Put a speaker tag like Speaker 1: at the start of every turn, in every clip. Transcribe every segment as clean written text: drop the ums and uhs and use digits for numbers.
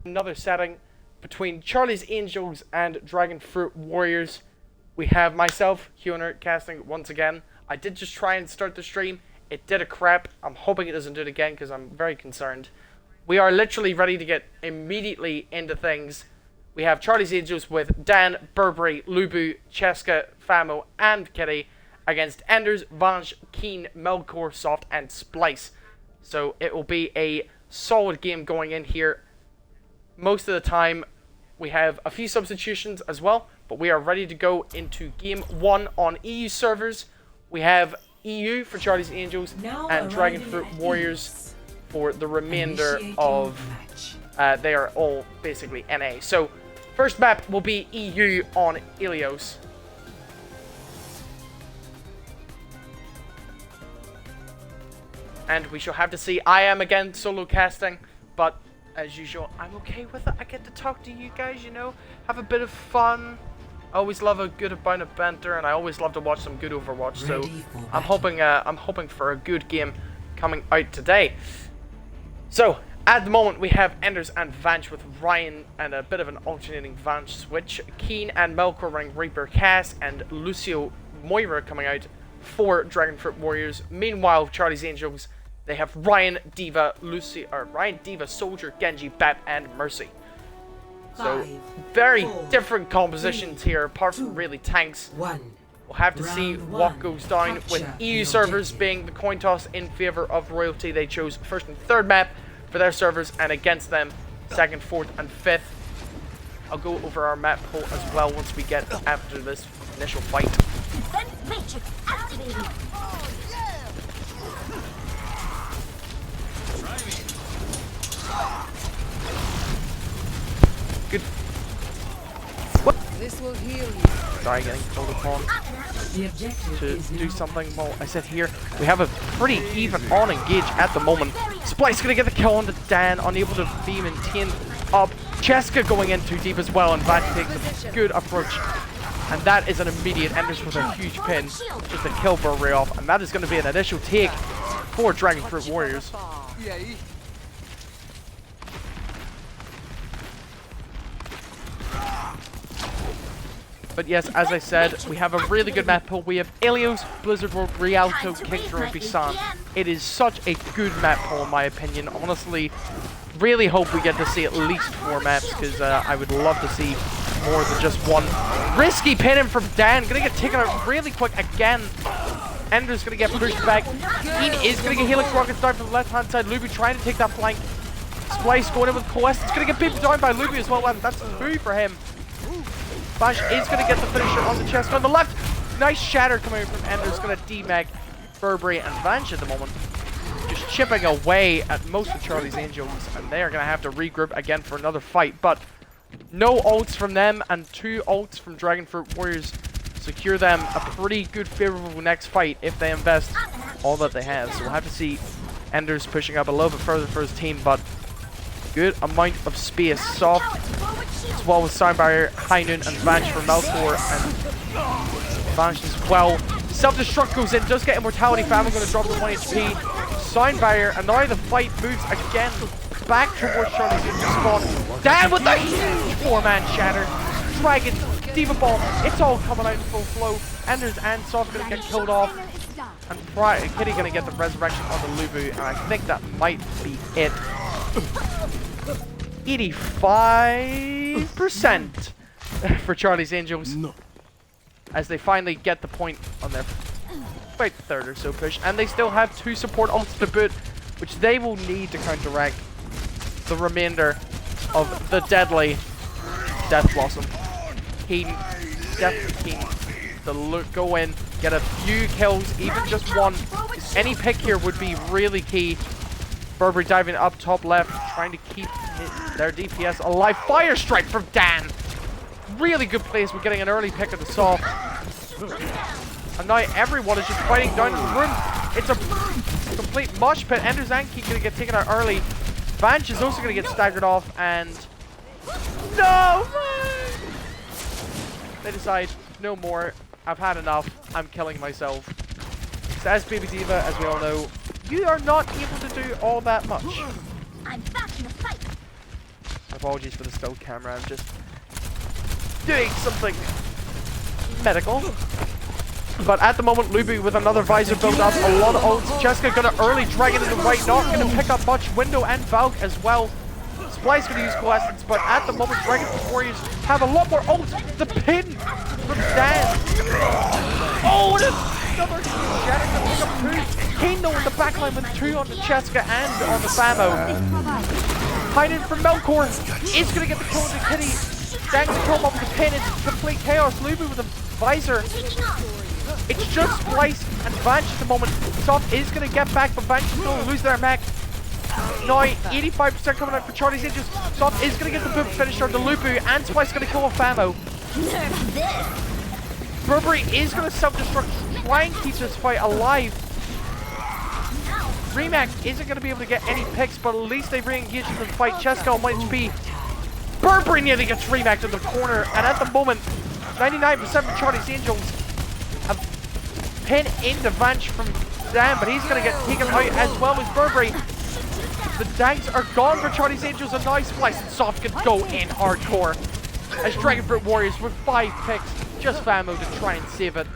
Speaker 1: Another setting between Charlie's Angels and Dragonfruit Warriors. We have myself, Huner, casting once again. I did just try and start the stream. It did a crap. I'm hoping it doesn't do it again because I'm very concerned. We are literally ready to get immediately into things. We have Charlie's Angels with Dan, Burberry, Lubu, Cheska, Famo, and Kitty against Enders, Vange, Keen, Melkor, Soft, and Splice. So it will be a solid game going in here. Most of the time, we have a few substitutions as well, but we are ready to go into game 1 on EU servers. We have EU for Charlie's Angels and Dragonfruit Warriors for the remainder of... they are all basically NA. So, first map will be EU on Ilios. And we shall have to see. I am again solo casting, but as usual, I'm okay with it. I get to talk to you guys, you know, have a bit of fun. I always love a good amount of banter, and I always love to watch some good Overwatch. So I'm hoping for a good game coming out today. So at the moment we have Enders and Vange with Ryan and a bit of an alternating Vange switch. Keen and Melkor running Reaper Cass, and Lucio Moira coming out for Dragonfruit Warriors. Meanwhile, Charlie's Angels, they have Ryan, Diva, Ryan, Diva, Soldier, Genji, Bat, and Mercy. So, very different compositions here, apart from really tanks. We'll have to see what goes down with EU servers being the coin toss in favor of Royalty. They chose first and third map for their servers, and against them, second, fourth, and fifth. I'll go over our map pool as well once we get after this initial fight.
Speaker 2: Matrix activated.
Speaker 1: Good. What?
Speaker 3: This will heal you.
Speaker 1: Sorry, getting called upon to do something. Well, I said here we have a pretty even on engage at the moment. Splice gonna get the kill on the Dan, unable to be maintained up. Cheska going in too deep as well, and Vange takes a good approach. And that is an immediate Enders with a huge pin, just to kill Burberry off, and that is going to be an initial take for Dragonfruit Warriors. But yes, as I said, we have a really good map pool. We have Ilios, Blizzard World, Rialto, Kingdom, and Busan. It is such a good map pool in my opinion. Honestly, really hope we get to see at least 4 maps, because I would love to see more than just one. Risky pinning from Dan, gonna get taken out really quick again. Ender's gonna get pushed back. Keen is gonna get Helix Rockets down from the left hand side. Lubu trying to take that flank. Splice going in with Coest. It's gonna get beaten down by Lubu as well, and that's 2 for him. Bash is gonna get the finisher on the chest on the left. Nice shatter coming from Ender's gonna demag Burberry and Vange at the moment. Just chipping away at most of Charlie's Angels, and they are gonna have to regroup again for another fight. But no ults from them, and 2 ults from Dragonfruit Warriors secure them a pretty good favorable next fight if they invest all that they have. So we'll have to see Enders pushing up a little bit further for his team, but good amount of space. Soft as well with Sound Barrier, High Noon, and Vange for Melkor, and Vange as well. Self-destruct goes in, does get Immortality. Family going to drop to 1 HP. Sound Barrier, and now the fight moves again back towards Charlie's Angels spawn. Dan with the huge 4-man shatter. Dragon, Diva Bomb, it's all coming out in full flow. Enders and Soft gonna get killed off. And Kitty gonna get the resurrection on the Lubu, and I think that might be it. 85% for Charlie's Angels. As they finally get the point on their about third or so push. And they still have 2 support ults to boot, which they will need to counteract the remainder of the deadly Death Blossom. Keen, definitely keen to go in, get a few kills, even just 1. Any pick here would be really key. Burberry diving up top left, trying to keep their DPS alive. Fire Strike from Dan. Really good place. We're getting an early pick of the Soft. And now everyone is just fighting down the room. It's a complete mosh pit. Enders and Keen gonna get taken out early. Vange is also gonna get staggered off, and no! They decide, no more. I've had enough. I'm killing myself. Says Baby Diva, as we all know, you are not able to do all that much.
Speaker 2: I'm back in the fight.
Speaker 1: But apologies for the still camera. I'm just doing something medical. But at the moment, Lubu with another visor built up, a lot of ults. Jessica gonna early drag it in the right, not gonna pick up much. Window and Valk as well. Splice gonna use Coalescence, but at the moment, Dragonfruit Warriors have a lot more ults. The pin from Dan. Oh, and another Janet gonna pick up 2. Kano in the backline with 2 on the Jessica and on the Famo. Hiding from Melkor is gonna get the kill on the Kitty. Dan gonna kill him up with the pin. It's complete chaos. Lubu with a visor. It's just Splice and Vanch at the moment. Soft is going to get back, but Vanch is going to lose their mech. Now, 85% coming out for Charlie's Angels. Soft is going to get the boom finisher on the Lubu, and Splice is going to kill a Famo. Burberry is going to self-destruct, try and keep this fight alive. Remac isn't going to be able to get any picks, but at least they've re-engaged in the fight. Cheska on 1 HP. Burberry nearly gets Remac in the corner, and at the moment, 99% for Charlie's Angels. A pin into Vanch from Dan, but he's going to get taken out as well as Burberry. The Danks are gone for Charlie's Angels, and now Splice and Soft can go in hardcore. As Dragonfruit Warriors with 5 picks, just Famo to try and save it,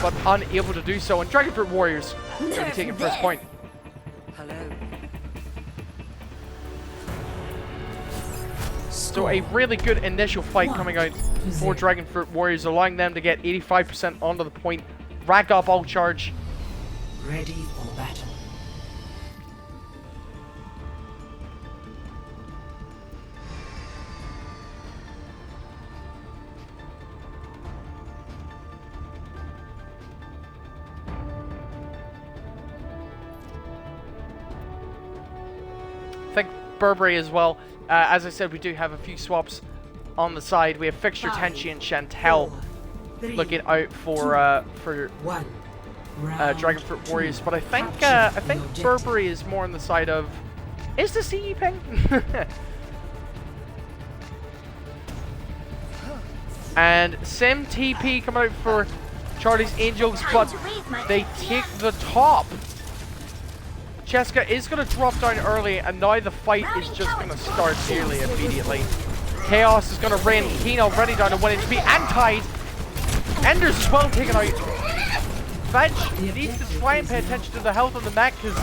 Speaker 1: but unable to do so. And Dragonfruit Warriors going to be taking first point.
Speaker 3: Hello.
Speaker 1: So a really good initial fight coming out for Dragonfruit Warriors, allowing them to get 85% onto the point. Rack up all charge.
Speaker 3: Ready for battle.
Speaker 1: I think Burberry as well. As I said, we do have a few swaps on the side. We have Fixture, Tenchi, and Chantel looking out for Dragonfruit Warriors. But I think Burberry is more on the side of. Is the CE ping? And Sim TP coming out for Charlie's Angels, but they take the top. Cheska is going to drop down early, and now the fight is just going to start nearly immediately. Chaos is going to reign. Keen already down to 1 HP, and Tide. Ender's as well taken out. Vanch needs to try and pay attention to the health of the mech, because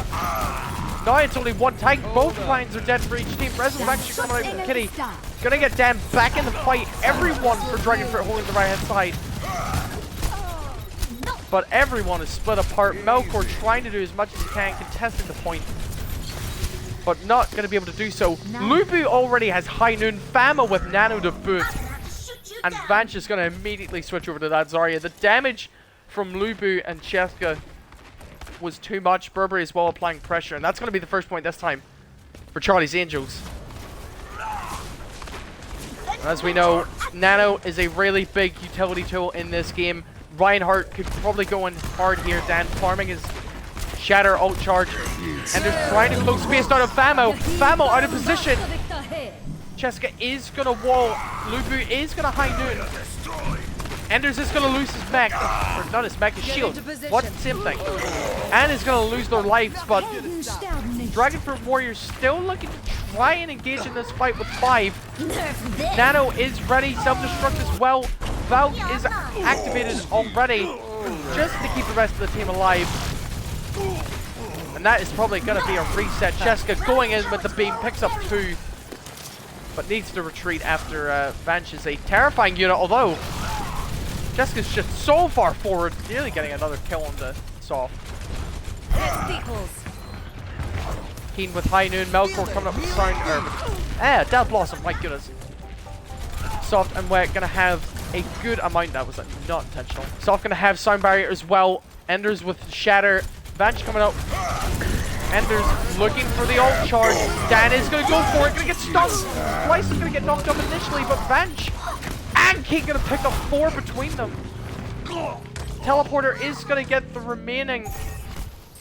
Speaker 1: now it's only 1 tank. Both lines are dead for each team. Resolve actually coming out from Kitty. Going to get Dan back in the fight. Everyone for Dragonfruit holding the right hand side. But everyone is split apart. Melkor trying to do as much as he can, contesting the point, but not going to be able to do so. Lubu already has High Noon, Fama with Nano to boot, and Vanch is going to immediately switch over to that Zarya. The damage from Lubu and Cheska was too much. Burberry as well applying pressure, and that's going to be the first point this time for Charlie's Angels. As we know, Nano is a really big utility tool in this game. Reinhardt could probably go in hard here. Dan farming his Shatter ult charge. And they're trying to close space down on Famo. Famo out of position. Cheska is going to wall. Lubu is going to High Noon. Enders is going to lose his mech. Or not his mech, his shield. What? Same thing. And is going to lose their lives, but Dragonfruit Warriors still looking to try and engage in this fight with 5. Nano is ready. Self-destruct as well. Valk is activated already just to keep the rest of the team alive. And that is probably going to be a reset. Cheska going in with the beam, picks up 2, but needs to retreat after Vanch is a terrifying unit, although Cheska's just so far forward, nearly getting another kill on the Soft. Keen with High Noon, Melkor coming up with Sound Dead Blossom, my goodness. Soft and we're going to have a good amount. That was not intentional. Soft going to have Sound Barrier as well. Enders with Shatter. Vanch coming up. Enders looking for the ult charge. Dan is going to go for it. Going to get stunned. Splice is going to get knocked up initially, but Vanch and King going to pick up 4 between them. Teleporter is going to get the remaining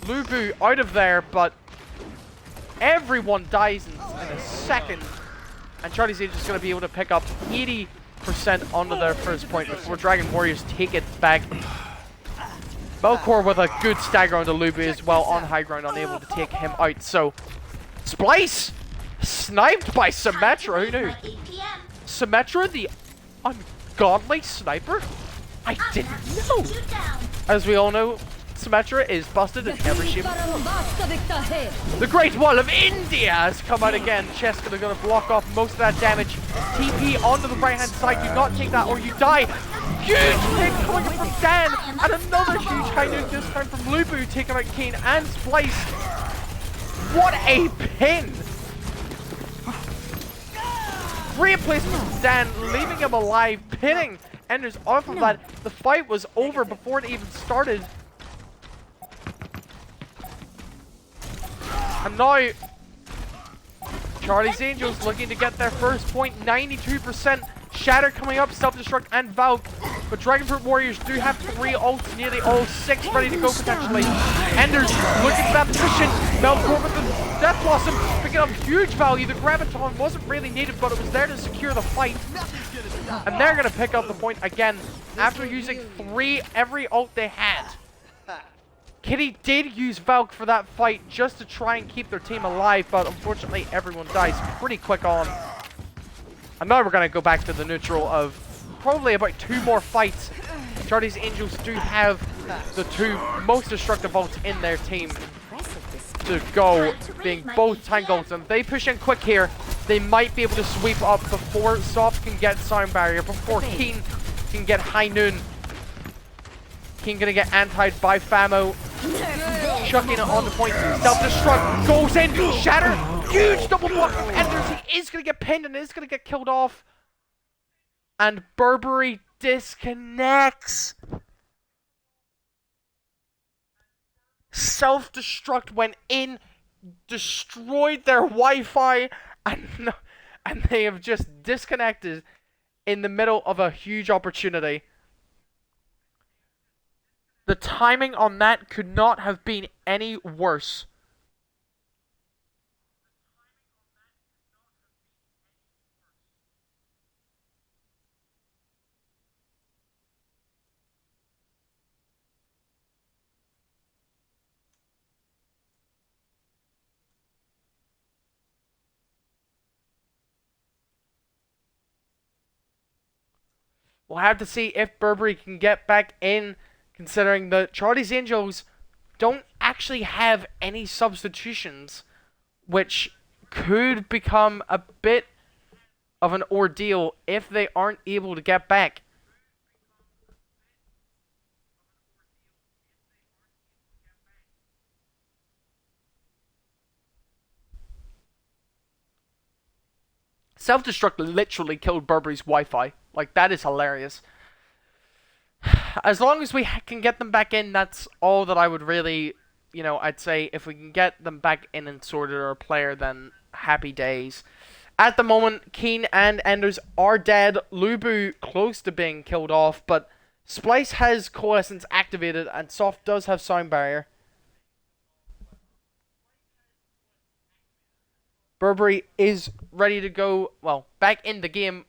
Speaker 1: Lubu out of there, but everyone dies in a second. And Charlie's Age is going to be able to pick up 80% onto their first point before Dragon Warriors take it back. Melkor with a good stagger onto Lubu as well on high ground, unable to take him out. So Splice sniped by Symmetra. Who knew?
Speaker 2: By 8 p.m.
Speaker 1: Symmetra, the ungodly sniper? I didn't know.
Speaker 2: Shoot down.
Speaker 1: As we all know, Symmetra is busted in every shape. The Great Wall of India has come out again. Cheska gonna block off most of that damage. TP onto the right hand side. Do not take that or you die. Huge hit coming in from Dan. And another huge high nuke this time from Lubu, taking out Kane and Splice. What a pin! Great placement from Dan, leaving him alive, pinning Enders off of that. The fight was over before it even started. And now, Charlie's Angels looking to get their first point, 92%. Shatter coming up, Self-Destruct and Valk. But Dragonfruit Warriors do have 3 ults, nearly all 6 ready to go potentially. Enders looking for that position. Melkor with the Death Blossom, picking up huge value. The Graviton wasn't really needed, but it was there to secure the fight. And they're going to pick up the point again after using every ult they had. Kitty did use Valk for that fight just to try and keep their team alive, but unfortunately everyone dies pretty quick on. And now we're going to go back to the neutral of probably about 2 more fights. Charlie's Angels do have the 2 most destructive ults in their team to go, being both tank ults. And if they push in quick here, they might be able to sweep up before Soft can get Sound Barrier, before Keen can get High Noon. Keen gonna get antied by Famo. Chucking it on the point. Self-destruct goes in. Shatter. Huge double block from Enders. He is gonna get pinned and is gonna get killed off. And Burberry disconnects. Self-destruct went in, destroyed their Wi-Fi, and they have just disconnected in the middle of a huge opportunity. The timing on that could not have been any worse. We'll have to see if Burberry can get back in, considering that Charlie's Angels don't actually have any substitutions, which could become a bit of an ordeal if they aren't able to get back. Self-destruct literally killed Burberry's Wi-Fi. Like, that is hilarious. As long as we can get them back in, that's all that I would really, I'd say if we can get them back in and sorted our player, then happy days. At the moment, Keen and Enders are dead. Lubu close to being killed off, but Splice has Coalescence activated and Soft does have Sound Barrier. Burberry is ready to go, well, back in the game.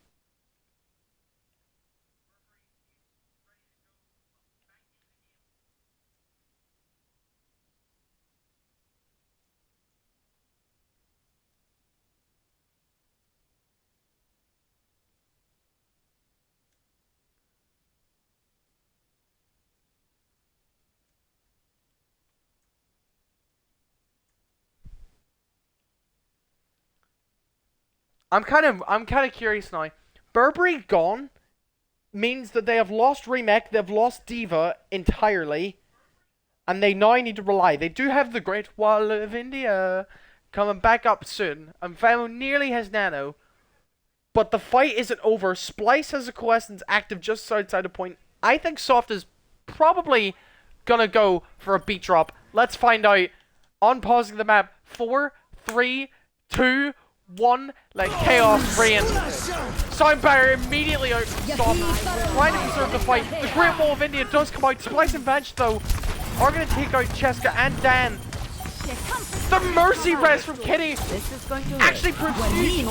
Speaker 1: I'm kind of curious now. Burberry gone means that they have lost Remake, they've lost Diva entirely, and they now need to rely. They do have the Great Wall of India coming back up soon, and Famo nearly has Nano, but the fight isn't over. Splice has a Coalescence active just outside the point. I think Soft is probably gonna go for a beat drop. Let's find out. On pausing the map. 4, 3, 2, 1, like chaos reigns. Sound Barrier immediately out from Soft, trying to preserve the fight. The Great Wall of India does come out. Splice and Venge, though, are going to take out Cheska and Dan. The Mercy Rest from Kitty actually proves huge.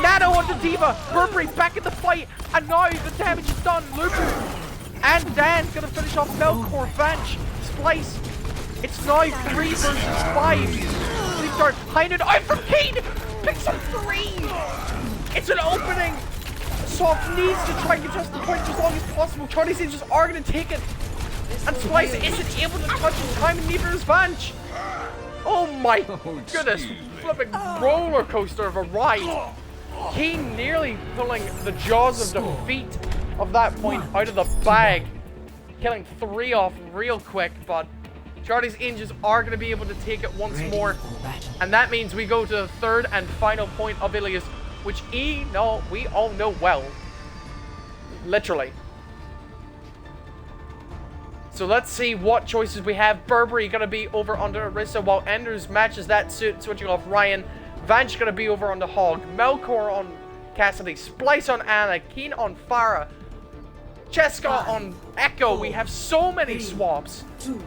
Speaker 1: Nano onto Diva. Burberry back in the fight. And now the damage is done. Lubu and Dan's going to finish off Melkor. Venge. Splice. It's now 3 versus 5. Start Heinrich out from Keen! There's an opening! Soft needs to try and get just the point as long as possible. Charlie's Angels are going to take it. And Splice isn't able to touch in time, and neither is Vanch. Oh my goodness. Flipping roller coaster of a ride. Kane nearly pulling the jaws of defeat of that point out of the bag. Killing 3 off real quick, but Charlie's Angels are going to be able to take it once more. And that means we go to the 3rd and final point of Ilias, which we all know well. Literally. So let's see what choices we have. Burberry going to be over under Orisa, while Enders matches that suit, switching off Ryan. Vanch going to be over on the Hog. Melkor on Cassidy. Splice on Anna. Keen on Farah. Cheska on Echo. We have so many swaps.
Speaker 3: 2,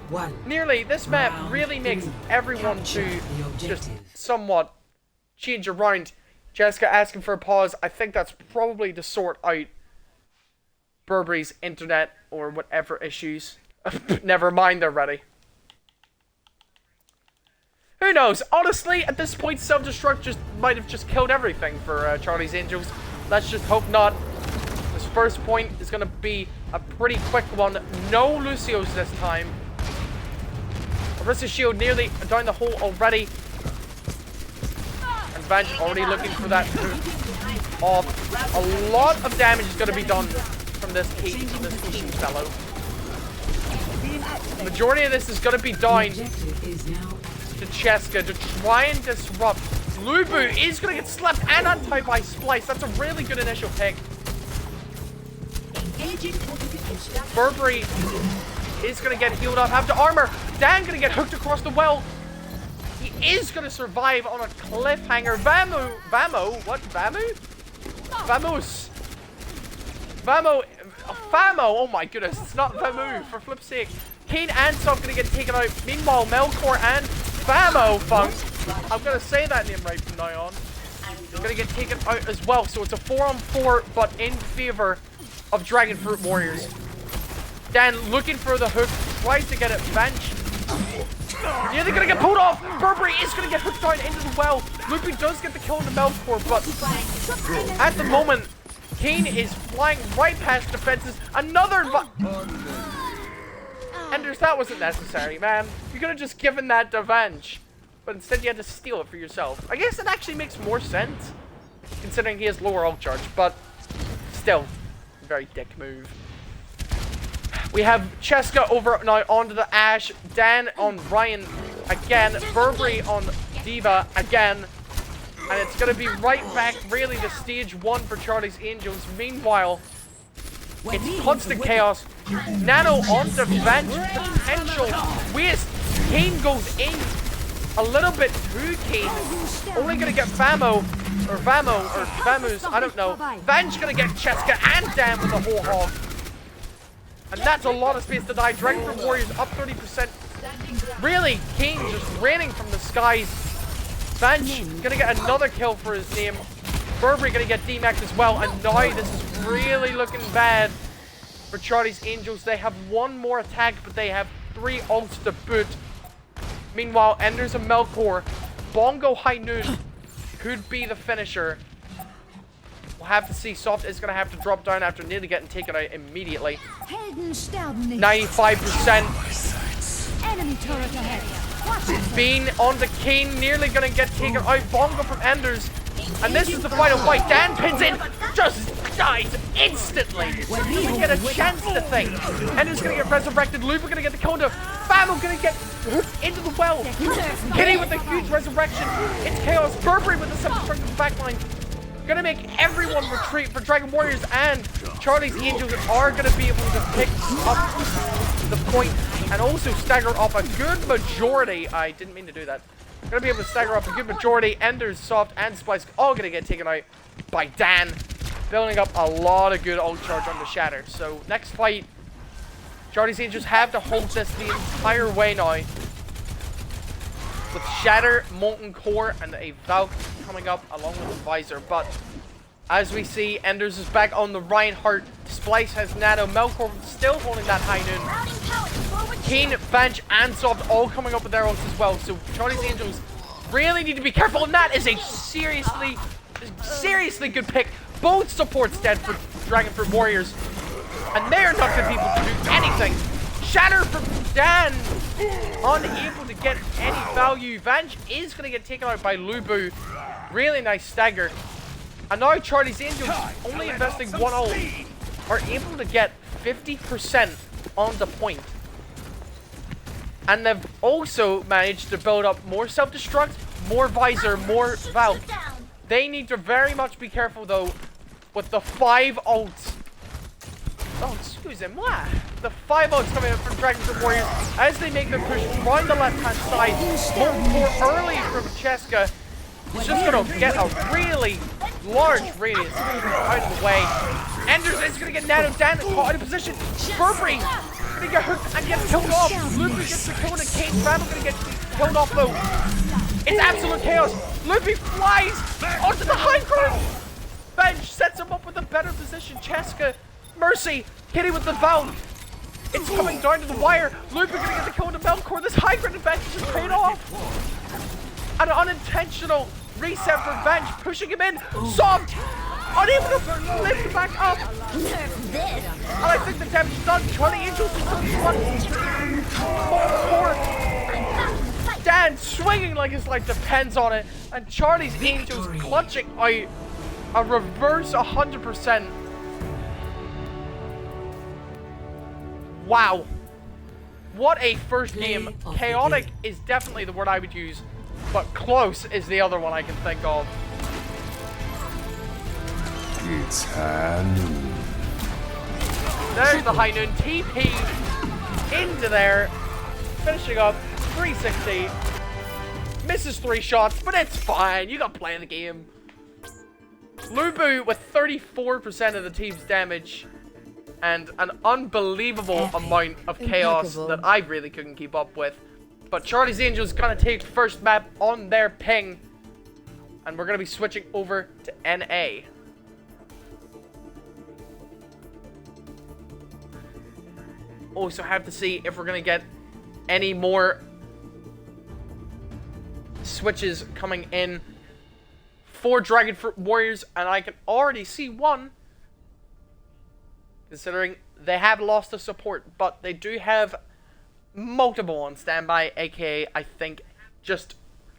Speaker 3: 1.
Speaker 1: Nearly, this map really makes everyone to just somewhat change around. Jessica asking for a pause. I think that's probably to sort out Burberry's internet or whatever issues. Never mind, they're ready. Who knows? Honestly, at this point, self-destruct just might have just killed everything for Charlie's Angels. Let's just hope not. This first point is going to be a pretty quick one. No Lucio's this time. Orisa's shield nearly down the hole already. And Vanch already looking for that move off. A lot of damage is going to be done from this Keen fellow. The majority of this is going to be down to Cheska to try and disrupt. Lubu is going to get slapped and untied by Splice. That's a really good initial pick. Burberry is going to get healed up, have to armor. Dan going to get hooked across the well. He is going to survive on a cliffhanger. Famo, oh my goodness, it's not Vamu, for flip's sake. Kane and Soft going to get taken out. Meanwhile, Melkor and Famo Funk, I'm going to say that name right from now on, is going to get taken out as well. So it's a 4-on-4, but in favor of Dragonfruit Warriors. Dan looking for the hook, tries to get it. Bench. Nearly going to get pulled off. Burberry is going to get hooked down into the well. Loopy does get the kill on the Melkor, but at the moment, Kane is flying right past defenses. Another Enders, that wasn't necessary, man. You could have just given that to Vanch. But instead you had to steal it for yourself. I guess it actually makes more sense, considering he has lower ult charge, but still, very dick move. We have Cheska over now onto the Ashe. Dan on Ryan again. Burberry on Diva again. And it's going to be right back, really, to stage 1 for Charlie's Angels. Meanwhile, it's constant chaos. Nano onto Vanch. Potential waste. Kane goes in a little bit too Kane. Only going to get Vamus, I don't know. Vanch going to get Cheska and Dan with the whole hog. And that's a lot of space to die. Dragonfruit Warriors up 30%. Really, Kane just raining from the skies. Vanch gonna get another kill for his name. Burberry gonna get DMAX as well. And now this is really looking bad for Charlie's Angels. They have one more attack, but they have 3 ults to boot. Meanwhile, Enders and Melkor, Bongo High Noon could be the finisher. We'll have to see. Soft is going to have to drop down after nearly getting taken out immediately. 95%.
Speaker 2: Enemy turret ahead.
Speaker 1: Bean on the Kane, nearly going to get taken out. Bongo from Enders. And this is the final fight. Dan pins in, just dies instantly. We get a chance to think. Enders going to get resurrected. Luba going to get the counter. Famo going to get hooked into the well. Kitty with the huge resurrection. It's chaos. Burberry with the self-destructive backline. Gonna make everyone retreat for Dragon Warriors, and Charlie's Angels are gonna be able to pick up the point and also stagger up a good majority. I didn't mean to do that. Gonna be able to stagger up a good majority. Enders, Soft, and Splice all gonna get taken out by Dan, building up a lot of good ult charge on the Shatter. So next fight, Charlie's Angels have to hold this the entire way now, with Shatter, Molten Core, and a Valk coming up along with the Visor. But as we see, Enders is back on the Reinhardt. Splice has Nano. Melkor still holding that high noon. Kane, Vanch, and Soft all coming up with their ults as well. So Charlie's Angels really need to be careful. And that is a seriously seriously good pick. Both supports dead for Dragonfruit Warriors. And they're not going to be able to do anything. Shatter from Dan. Unable to get any value. Vange is going to get taken out by Lubu. Really nice stagger. And now Charlie's Angels, only investing 1 ult, are able to get 50% on the point. And they've also managed to build up more self-destruct, more visor, more valve. They need to very much be careful though with the 5 ults. Oh, excusez-moi. The 5 ults coming out from Dragonfruit Warriors as they make their push around the left-hand side. More early from Cheska. He's just going to get a really large radius out of the way. Anderson's going to get nanoed down and caught out of position. Burberry going to get hooked and gets killed off. Luffy gets the kill and Kane's Randall going to get killed off though. It's absolute chaos. Luffy flies onto the high ground. Bench sets him up with a better position. Cheska, Mercy, hitting with the valve. It's coming down to the wire. Luffy going to get the kill on the Melkor. This high ground advantage is paid off. An unintentional reset for Venge, pushing him in. Soft, unable to lift him back up. And I think the damage is done. Charlie Angels is on one more. Dan swinging like his life depends on it. And Charlie's Angels clutching out a reverse 100%. Wow. What a first game. Chaotic is definitely the word I would use. But close is the other one I can think of.
Speaker 4: It's high noon.
Speaker 1: There's the high noon TP into there. Finishing up 360. Misses 3 shots, but it's fine. You got to play the game. Lubu with 34% of the team's damage. And an unbelievable amount of chaos that I really couldn't keep up with. But Charlie's Angels gonna take first map on their ping. And we're gonna be switching over to NA. Also have to see if we're gonna get any more switches coming in for Dragonfruit Warriors. And I can already see one. Considering they have lost the support. But they do have multiple on standby, aka I think just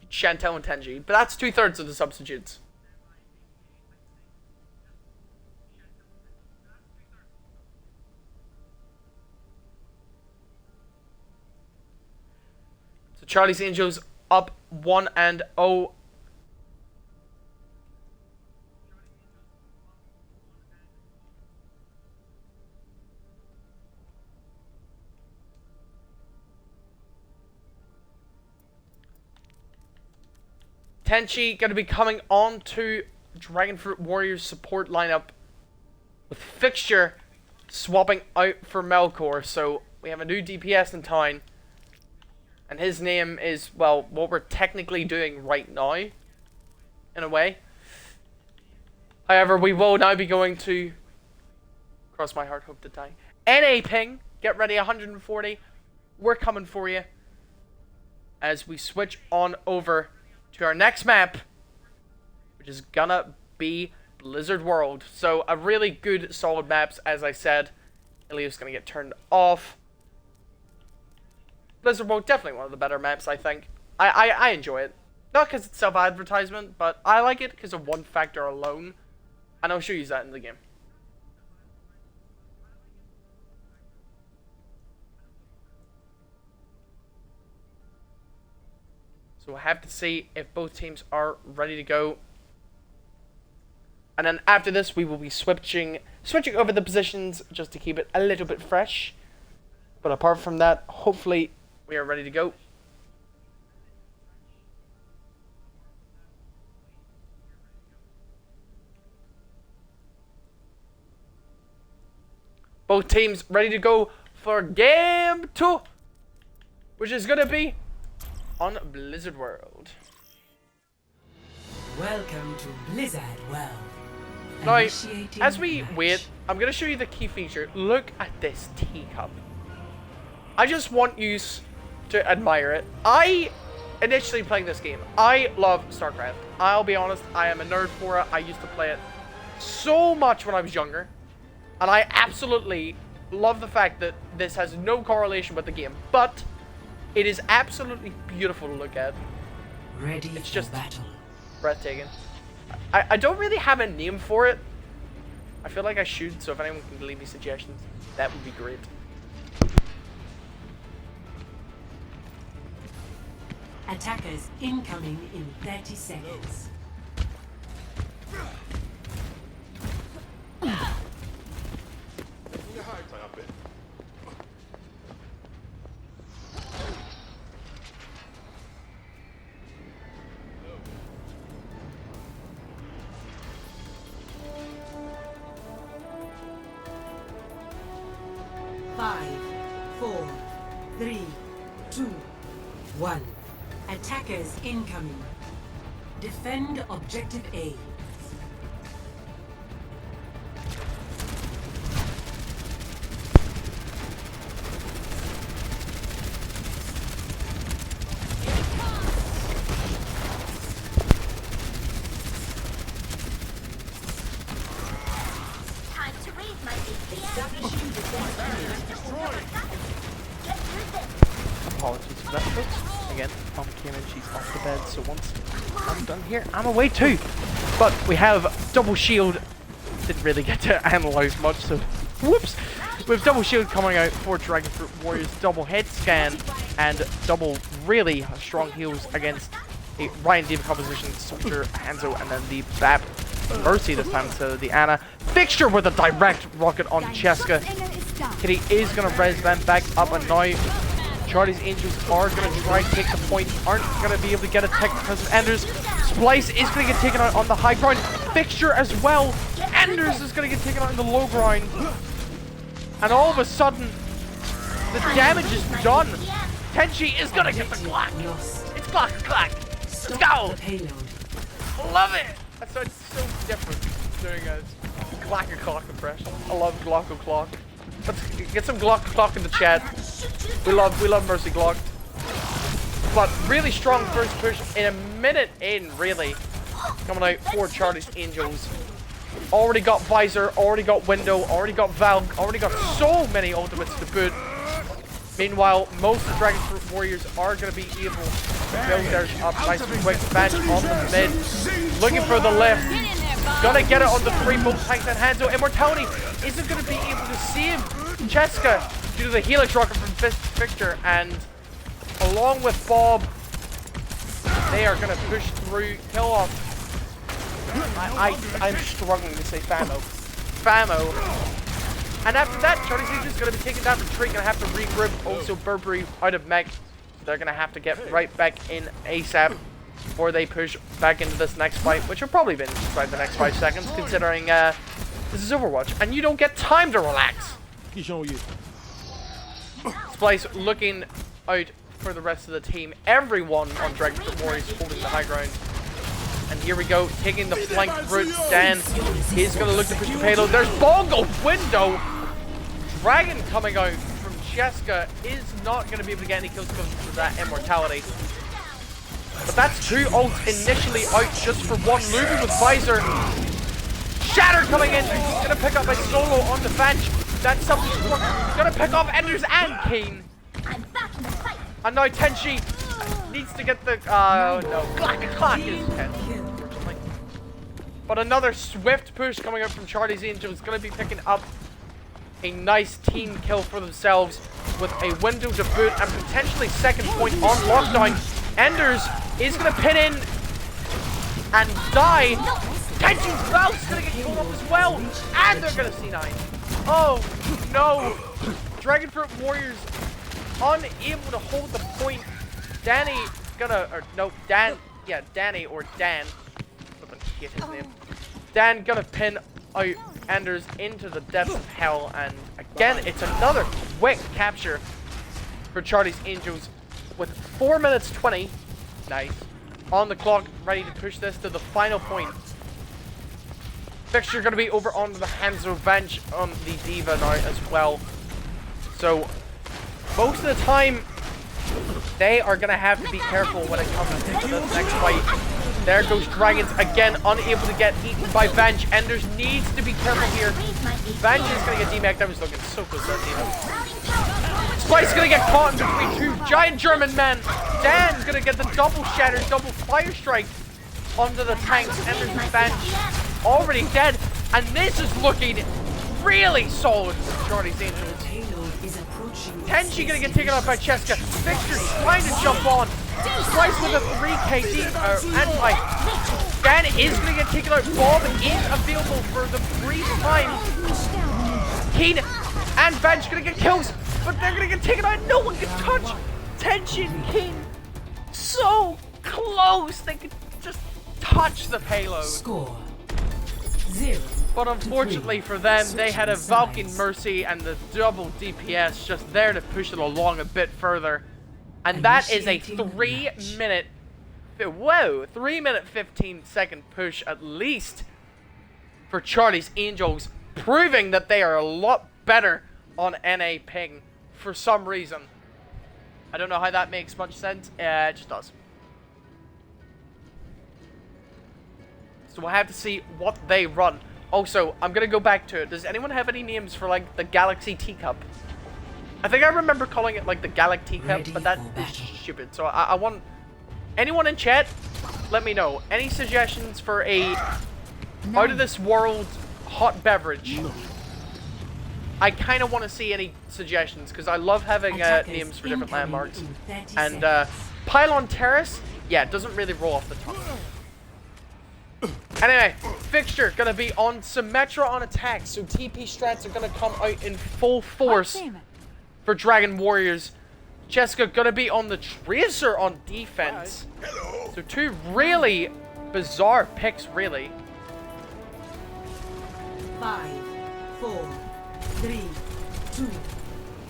Speaker 1: Chantel and Tenji, but that's 2/3 of the substitutes. So Charlie's Angels up 1-0. Tenchi going to be coming on to Dragonfruit Warriors support lineup with Fixture swapping out for Melkor. So we have a new DPS in town. And his name is, well, what we're technically doing right now, in a way. However, we will now be going to, cross my heart, hope to die, NA ping, get ready 140, we're coming for you. As we switch on over to our next map, which is gonna be Blizzard World. So a really good solid maps, as I said. Ilio's gonna get turned off. Blizzard World, definitely one of the better maps, I think. I enjoy it. Not because it's self-advertisement, but I like it because of one factor alone. And I'll show you that in the game. So we'll have to see if both teams are ready to go. And then after this, we will be switching over the positions just to keep it a little bit fresh. But apart from that, hopefully we are ready to go. Both teams ready to go for game 2, which is going to be on Blizzard World.
Speaker 3: Welcome to Blizzard World.
Speaker 1: Now, as we wait, I'm going to show you the key feature. Look at this teacup. I just want you to admire it. I initially playing this game, I love StarCraft. I'll be honest, I am a nerd for it. I used to play it so much when I was younger. And I absolutely love the fact that this has no correlation with the game. But it is absolutely beautiful to look at.
Speaker 3: Ready
Speaker 1: It's
Speaker 3: for
Speaker 1: just
Speaker 3: battle.
Speaker 1: breathtaking. I don't really have a name for it. I feel like I should, so if anyone can leave me suggestions, that would be great.
Speaker 3: Attackers incoming in 30 seconds. Five, 4, 3, 2, 1. Attackers incoming. Defend objective A.
Speaker 2: Time to raise my APM. Get through this.
Speaker 1: Apologies for that, folks. Again, Mom came in, she's off the bed, so once I'm done here, I'm away too. But we have double shield. Didn't really get to analyze much, so whoops. We have double shield coming out for Dragonfruit Warriors, double head scan, and double really strong heals against a Ryan Diva composition, Soldier, Hanzo, and then the Bap Mercy this time to the Ana. Fixture with a direct rocket on Cheska. Kitty is going to res them back up and now. Charlie's Angels are going to try and take the point, aren't going to be able to get a tech because of Enders. Splice is going to get taken out on the high ground. Fixture as well. Enders is going to get taken out on the low ground. And all of a sudden, the damage is done. Tenchi is going to get the Glock. It's Glock. Let's go. Love it. That sounds so different doing a Glock impression. I love Glock. Let's get some Glock in the chat. We love Mercy Glock. But really strong first push in a minute in, really. Coming out for Charlie's Angels. Already got Visor, already got Window, already got Valve, already got so many ultimates to boot. Meanwhile, most of the Dragonfruit Warriors are going to be able to build theirs up nice and quick. Bench on the mid. Looking for the lift. Gonna get it on the 3 bolt tanks and Hanzo. Immortality isn't going to be able to save Cheska due to the Helix rocket from Victor. And along with Bob, they are going to push through, kill off. I'm struggling to say Famo. And after that, Charlie's Angels is going to be taking down the tree. Going to have to regroup. Also, Burberry out of mech. They're going to have to get right back in ASAP before they push back into this next fight, which will probably be inside the next 5 seconds, considering this is Overwatch, and you don't get time to relax. Splice looking out for the rest of the team. Everyone on Dragonfruit Warriors holding the high ground. And here we go, taking the flank route. Dan is going to look to push the payload. There's Bongo Window. Dragon coming out from Cheska is not going to be able to get any kills because of that immortality. But that's 2 ults initially out just for 1. Luby with Visor. Shatter coming in. He's going to pick up a solo on the bench. That's something he's going to pick off Enders and Kane. And now Tenchi needs to get the... no. Clock is 10. But another swift push coming out from Charlie's Angels is going to be picking up a nice team kill for themselves with a window to boot and potentially second point on lockdown. Enders is going to pin in and die. Tenchi's Valve's going to get killed off as well. And they're going to C9. Oh, no. Dragonfruit Warriors unable to hold the point. Danny gonna, or no, Dan, yeah, Danny or Dan. Flippin' hate his name. Dan gonna pin out Enders into the depths of hell, and again, it's another quick capture for Charlie's Angels with 4 minutes 20, nice, on the clock, ready to push this to the final point. Fixture gonna be over onto the Hanzo bench on the Diva now as well. So, most of the time, They are going to have to be careful when it comes to the next fight. There goes Dragons again, unable to get eaten by Venge. Enders needs to be careful here. Venge is going to get demacked. I was looking so close to that. Spice is going to get caught in between two giant German men. Dan's going to get the double shatter, double fire strike onto the tanks. Enders and Venge already dead. And this is looking really solid for Charlie's Angels. Tenchi gonna get taken out by Cheska. Victor trying to jump on. Slice with a 3k and Dan is gonna get taken out. Bob is available for the brief time. Keen and Venge gonna get kills, but they're gonna get taken out. No one can touch Tenchi and Keen. So close. They could just touch the payload.
Speaker 3: Score 0.
Speaker 1: But unfortunately for them, they had a Valkyrie Mercy and the double DPS just there to push it along a bit further. And that is a 3 minute 15-second push at least for Charlie's Angels, proving that they are a lot better on NA ping for some reason. I don't know how that makes much sense, it just does. So we'll have to see what they run. Also, I'm gonna go back to it. Does anyone have any names for, like, the Galaxy Teacup? I think I remember calling it, like, the Galaxy Teacup, but that is stupid. So I want... Anyone in chat, let me know. Any suggestions for a out-of-this-world hot beverage? I kind of want to see any suggestions, because I love having names for different landmarks. And Pylon Terrace, yeah, it doesn't really roll off the tongue. Anyway, Fixture gonna be on Symmetra on attack, so TP strats are gonna come out in full force for Dragon Warriors. Cheska gonna be on the Tracer on defense. So two really bizarre picks, really.
Speaker 3: 5, 4, 3, 2,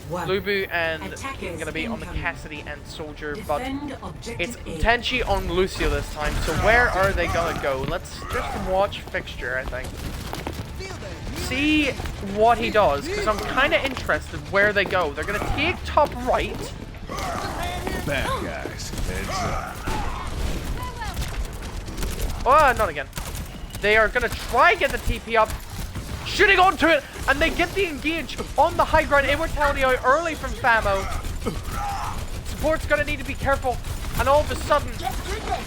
Speaker 3: 1.
Speaker 1: Lubu and
Speaker 3: Attackers
Speaker 1: gonna be on the
Speaker 3: incoming.
Speaker 1: Cassidy and Soldier, but
Speaker 3: Defend objective
Speaker 1: it's
Speaker 3: A.
Speaker 1: Tenchi on Lucio this time. So where are they gonna go? Let's just watch Fixture, I think. See what he does, because I'm kind of interested where they go. They're gonna take top right.
Speaker 4: Bad guys, heads up.
Speaker 1: Oh, not again. They are gonna try and get the TP up. Shooting onto it, and they get the engage on the high ground. Immortality out early from Famo. Support's gonna need to be careful, and all of a sudden,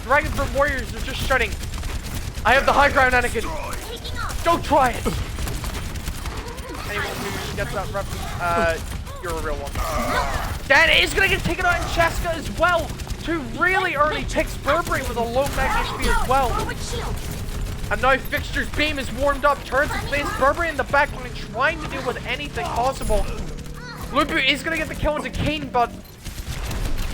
Speaker 1: Dragonfruit Warriors are just shouting, I have the high ground, Anakin. Don't try it. Anyone who gets that reference, you're a real one. Dan is gonna get taken out in Cheska as well. Two really early picks. Burberry with a low mag HP as well. And now Fixture's beam is warmed up, turns and plays Burberry in the backline, trying to deal with anything possible. Lubu is going to get the kill into Kane, but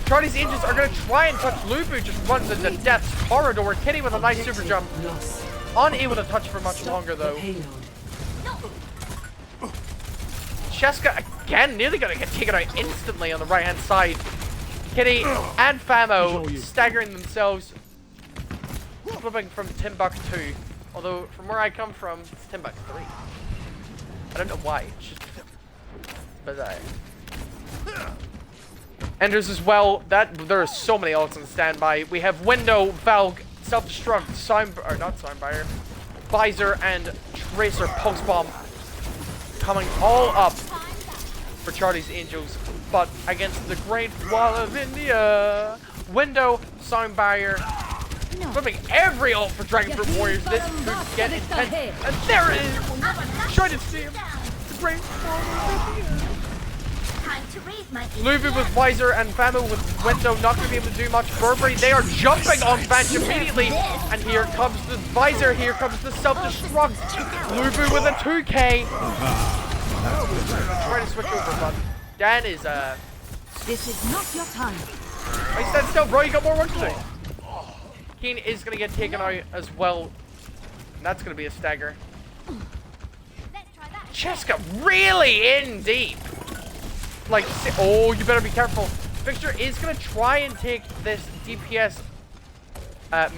Speaker 1: Charlie's Angels are going to try and touch Lubu, just runs into Death's corridor. Kitty with a nice super jump. Unable to touch for much longer, though. Cheska, again, nearly going to get taken out instantly on the right-hand side. Kitty and Famo staggering themselves. Flipping from Timbuktu, although from where I come from, it's Timbuktu 3. I don't know why, it's just bizarre. Enders as well, there are so many ults on standby. We have Window, Valg, Self-Destruct, not Soundbar, Visor, and Tracer Pulse Bomb coming all up for Charlie's Angels, but against the Great Wall of India, Window, Sound Barrier, flipping every ult for Dragonfruit Warriors. This could get intense. And there it is! Try to see him. The Great Wall of India. Lubu with Visor and Famo with Window not going to be able to do much. Burberry, they are jumping on Venge immediately. And here comes the Visor, here comes the self-destruct. Lubu with a 2k. Trying to switch over, but Dan is,
Speaker 5: This is not your time.
Speaker 1: Hey, stand still, bro, you got more work to do. Keen is going to get taken out as well. And that's going to be a stagger. Cheska really in deep. Like, oh, you better be careful. Fixture is going to try and take this DPS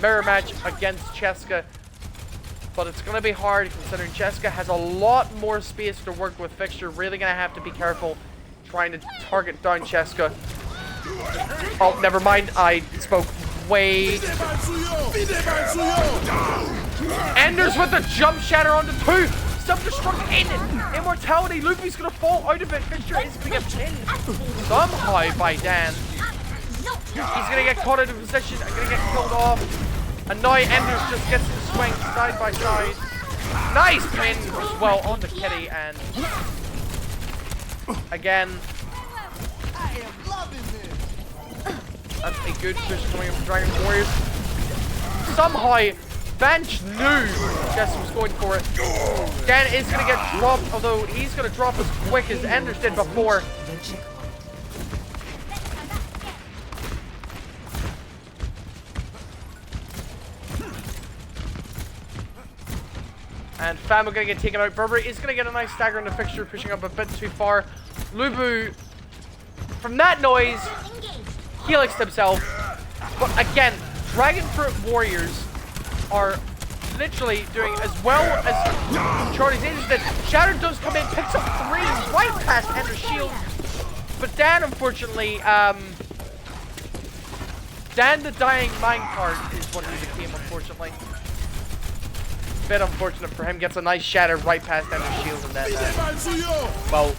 Speaker 1: mirror match against Cheska. But it's going to be hard considering Cheska has a lot more space to work with. Fixture really going to have to be careful trying to target down Cheska. Oh, never mind. I spoke way. Enders with the jump shatter onto 2. Self-destruct in. Immortality. Luffy's gonna fall out of it. Fixture is gonna get pinned somehow by Dan. He's gonna get caught out of position. Gonna get killed off. And now Enders just gets to swing side by side. Nice pin as well onto Kitty, and again, that's a good push coming from Dragon Warriors. Somehow, Bench knew Jess was going for it. Dan is going to get dropped, although he's going to drop as quick as Enders did before. And Famo going to get taken out. Burberry is going to get a nice stagger in the fixture, pushing up a bit too far. Lubu, from that noise, helixed himself. But again, Dragonfruit Warriors are literally doing as well as Charlie's Angels did. Shatter does come in, picks up 3 right past Ender's shield. But Dan, unfortunately, Dan the Dying Minecart is what he became, unfortunately. Bit unfortunate for him. Gets a nice shatter right past Ender's shield, and then, well,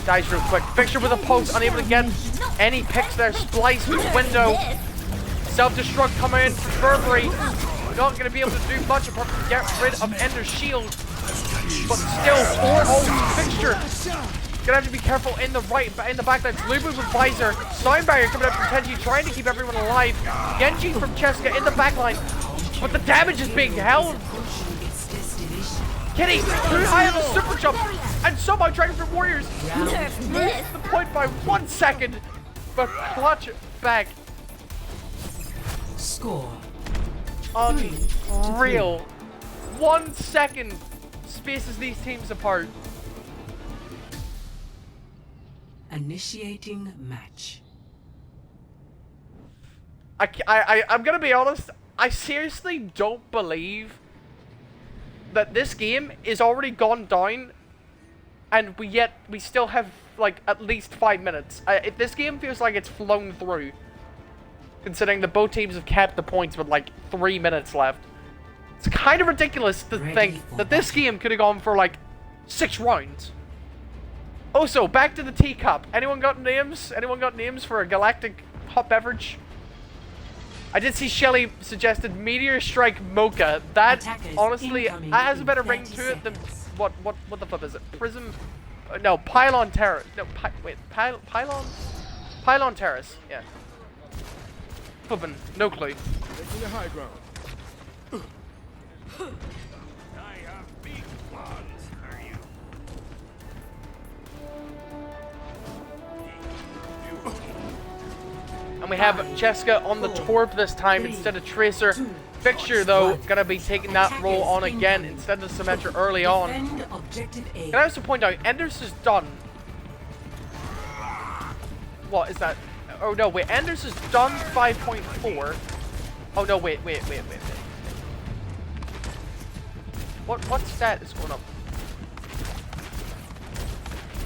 Speaker 1: dies real quick. Fixture with a pulse, unable to get any picks there. Splice with window. Self-destruct coming in for Burberry. Not going to be able to do much apart from get rid of Ender's shield. But still, 4 ults. Fixture gonna have to be careful in the back lines. Lubu with Visor. Sound Barrier coming up from Tenji, trying to keep everyone alive. Genji from Cheska in the back line. But the damage is being held. Kitty, too high on the super jump. And somehow Dragonfruit Warriors missed the point by 1 second. But clutch back.
Speaker 3: Score.
Speaker 1: Unreal. 1 second spaces these teams apart.
Speaker 3: Initiating match.
Speaker 1: I'm gonna be honest. I seriously don't believe that this game is already gone down, and we still have like at least 5 minutes. This game feels like it's flown through, considering that both teams have kept the points with like 3 minutes left. It's kind of ridiculous to think that this game could have gone for like 6 rounds. Also, back to the teacup. Anyone got names? Anyone got names for a galactic hot beverage? I did see Shelly suggested Meteor Strike Mocha. That
Speaker 3: Attackers
Speaker 1: honestly has a better ring to it than what the flip is it? Prism? No, Pylon Terrace. No, Pylon Terrace. Yeah. Flippin', no clue.
Speaker 4: Taking the high ground.
Speaker 1: And we have Cheska on the Torp this time instead of Tracer. Fixture, though, gonna be taking that role on again instead of Symmetra early on. Can I also point out, Enders is done. What is that? Oh no, wait, Enders is done 5.4. Oh no, wait. What stat is going up?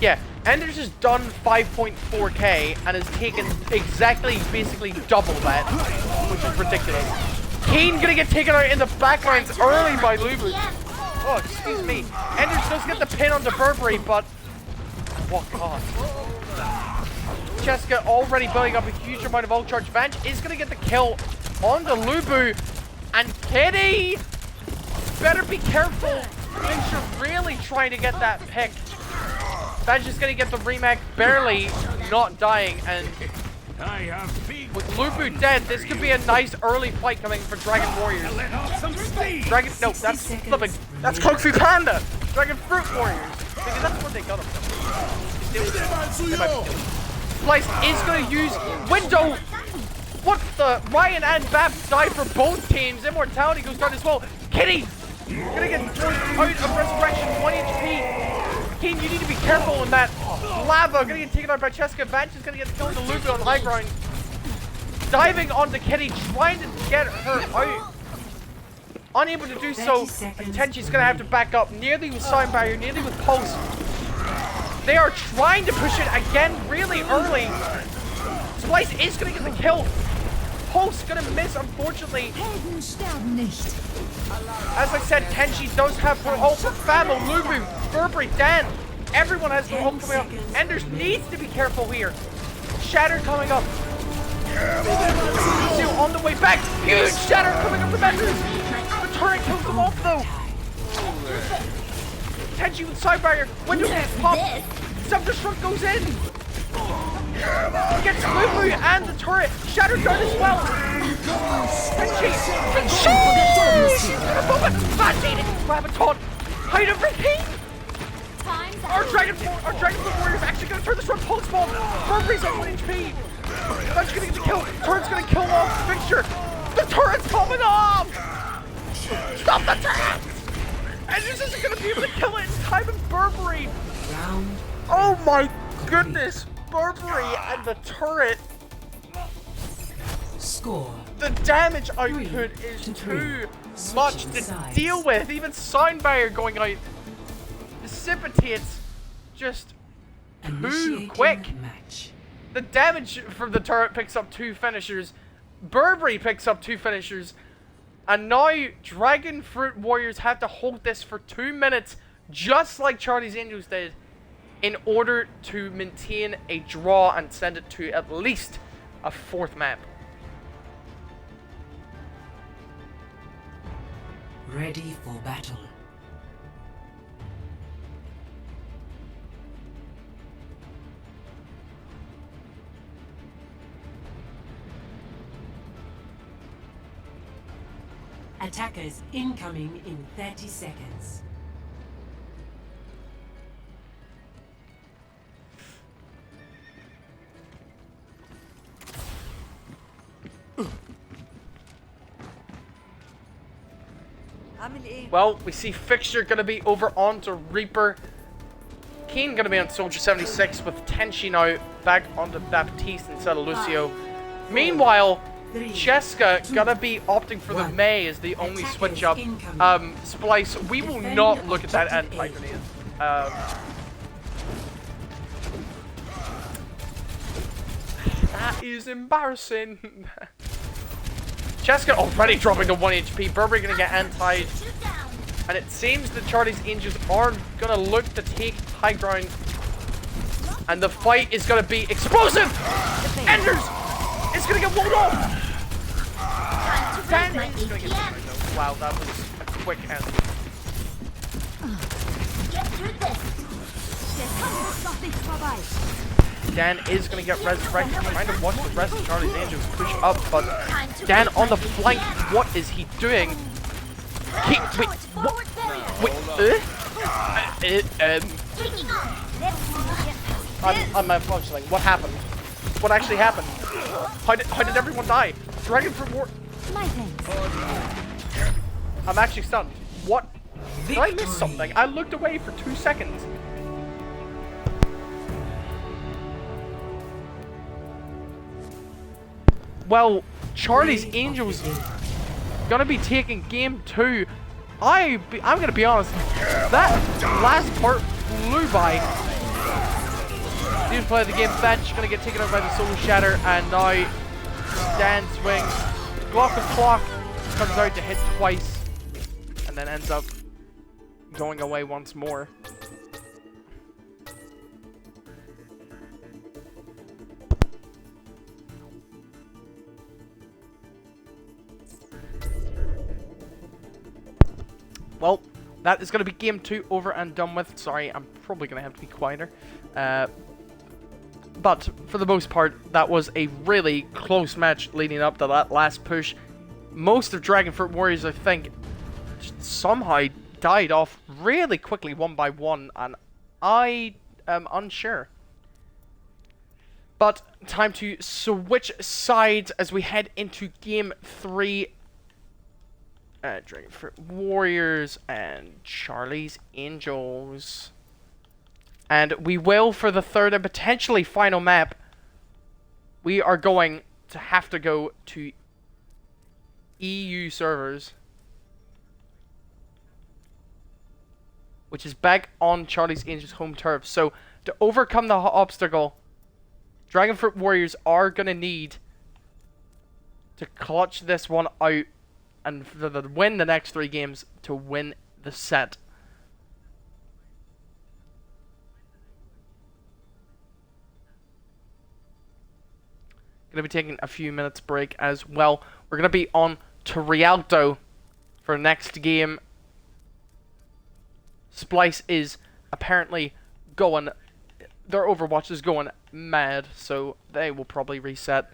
Speaker 1: Yeah, Enders is done 5.4k and has taken exactly, basically double that, which is ridiculous. Kane gonna get taken out in the backlines early by Lubu. Oh, excuse me. Enders does get the pin onto Burberry, but what cost? Cheska already building up a huge amount of ult charge. Venge is gonna get the kill onto Lubu, and Kitty better be careful. Fixture really trying to get that pick. Venge is gonna get the remake, barely not dying, and with Lubu dead, this could be a nice early fight coming for Dragon Warriors. No, that's flipping. That's Kung Fu Panda. Dragonfruit Warriors, because that's what they got them. Splice is gonna use window. What the? Ryan and Bap die for both teams. Immortality goes down as well. Kitty gonna get thrown out of Resurrection. 1 HP. Kane, you need to be careful in that. Lava gonna get taken out by Cheska. Vance is gonna get killed to Lubu on high ground. Diving onto Kitty, trying to get her out. Unable to do so. And Tenchi's gonna have to back up. Nearly with Sound Barrier, nearly with Pulse. They are trying to push it again really early. Splice is gonna get the kill. Pulse gonna miss, unfortunately.
Speaker 5: Helden sterben nicht.
Speaker 1: As I said, Tenchi does have her ult, but Famo, Lubu, Burberry, Dan, everyone has their ult coming up. Enders needs to be careful here. Shatter coming up. Two on the way back. Huge Shatter coming up from Enders. The turret kills them off though. Tenchi with side barrier. Window pop. Self-destruct goes in. Gets Lubu and the turret. Shatter down as well. Tenchi. Fancy didn't grab a taunt. Hide of King. Our Dragonfruit Warriors actually gonna turn this from Pulse Bomb. Burberry's on 1 HP. That's gonna get the kill. Turret's gonna kill off Fixture. The turret's coming off. Stop the turret! And this isn't gonna be able to kill it in time. And Burberry. Oh my goodness, Burberry and the turret.
Speaker 3: Score.
Speaker 1: The damage output is too much to deal with. Even sound barrier going out precipitates just too quick.
Speaker 3: Match.
Speaker 1: The damage from the turret picks up 2 finishers. Burberry picks up 2 finishers. And now Dragonfruit Warriors have to hold this for 2 minutes, just like Charlie's Angels did, in order to maintain a draw and send it to at least a 4th map.
Speaker 3: Ready for battle. Attackers incoming in 30 seconds.
Speaker 1: Well, we see Fixture gonna be over onto Reaper. Keen gonna be on Soldier 76 with Tenchi now back onto Baptiste instead of Lucio. Meanwhile, Cheska gonna be opting for the Mei as the only switch up. Splice, we will not look at that anti-grenade. That is embarrassing. Cheska already dropping to 1 HP. Burberry gonna get anti. And it seems that Charlie's Angels are gonna look to take high ground. And the fight is gonna be explosive! Enders! It's gonna get walled off! Dan is gonna get walled off. Wow, that was a quick end.
Speaker 2: Get through this.
Speaker 1: Dan is gonna get resurrected. Trying to watch the rest of Charlie's Angels push up, but Dan on the flank, what is he doing? Wait, what? Wait, I'm functioning. What happened? What actually happened? How did everyone die? Dragonfruit War. I'm actually stunned. What? Did I miss something? I looked away for 2 seconds. Well, Charlie's Angels gonna be taking game 2. I'm gonna be honest, that last part flew by. Dude play the game bench, gonna get taken out by the Soul Shatter, and now Dan swings. Glock of Clock comes out to hit twice, and then ends up going away once more. Well, that is going to be game 2 over and done with. Sorry, I'm probably going to have to be quieter. But for the most part, that was a really close match leading up to that last push. Most of Dragonfruit Warriors, I think, somehow died off really quickly one by one, and I am unsure. But time to switch sides as we head into game 3. Dragonfruit Warriors and Charlie's Angels. And we will, for the third and potentially final map, we are going to have to go to EU servers, which is back on Charlie's Angels home turf. So to overcome the obstacle Dragonfruit Warriors are going to need to clutch this one out and win the next 3 games to win the set. Going to be taking a few minutes break as well. We're going to be on to Rialto for next game. Splice is apparently going, their Overwatch is going mad, so they will probably reset.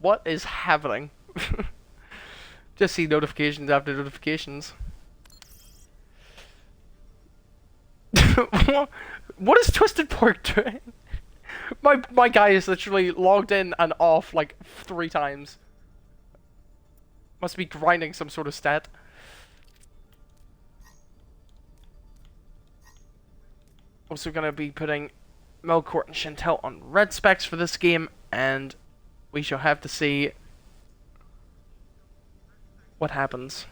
Speaker 1: What is happening? Just see notifications after notifications. What is Twisted Pork doing? My guy is literally logged in and off like 3 times. Must be grinding some sort of stat. Also gonna be putting Melkor and Chantel on red specs for this game, and we shall have to see what happens.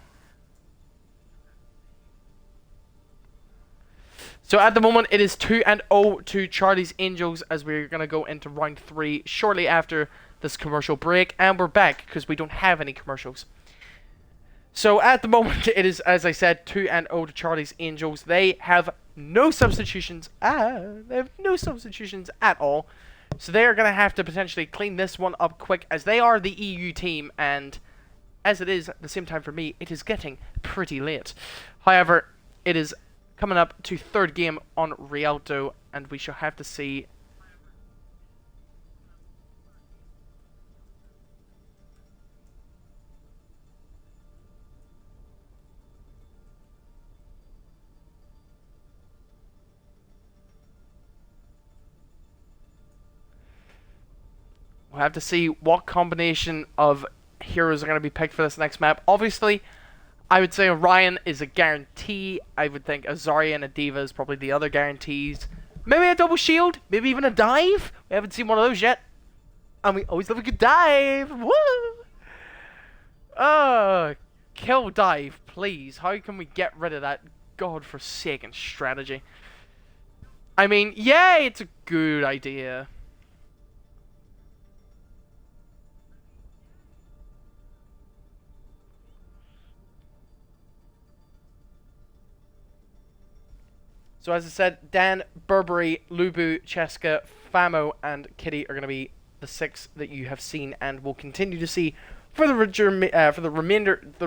Speaker 1: So at the moment it is 2-0 to Charlie's Angels as we're going to go into round 3 shortly after this commercial break, and we're back because we don't have any commercials. So at the moment it is, as I said, 2-0 to Charlie's Angels. They have no substitutions. They have no substitutions at all. So they are going to have to potentially clean this one up quick, as they are the EU team, and as it is at the same time for me, it is getting pretty late. However, it is coming up to 3rd game on Rialto, and we shall have to see. We'll have to see what combination of heroes are going to be picked for this next map. Obviously, I would say Orion is a guarantee. I would think a Zarya and a D.Va is probably the other guarantees. Maybe a double shield. Maybe even a dive. We haven't seen one of those yet. And we always love a good dive. Woo! Kill dive, please. How can we get rid of that godforsaken strategy? I mean, yeah, it's a good idea. So as I said, Dan, Burberry, Lubu, Cheska, Famo, and Kitty are going to be the 6 that you have seen and will continue to see for the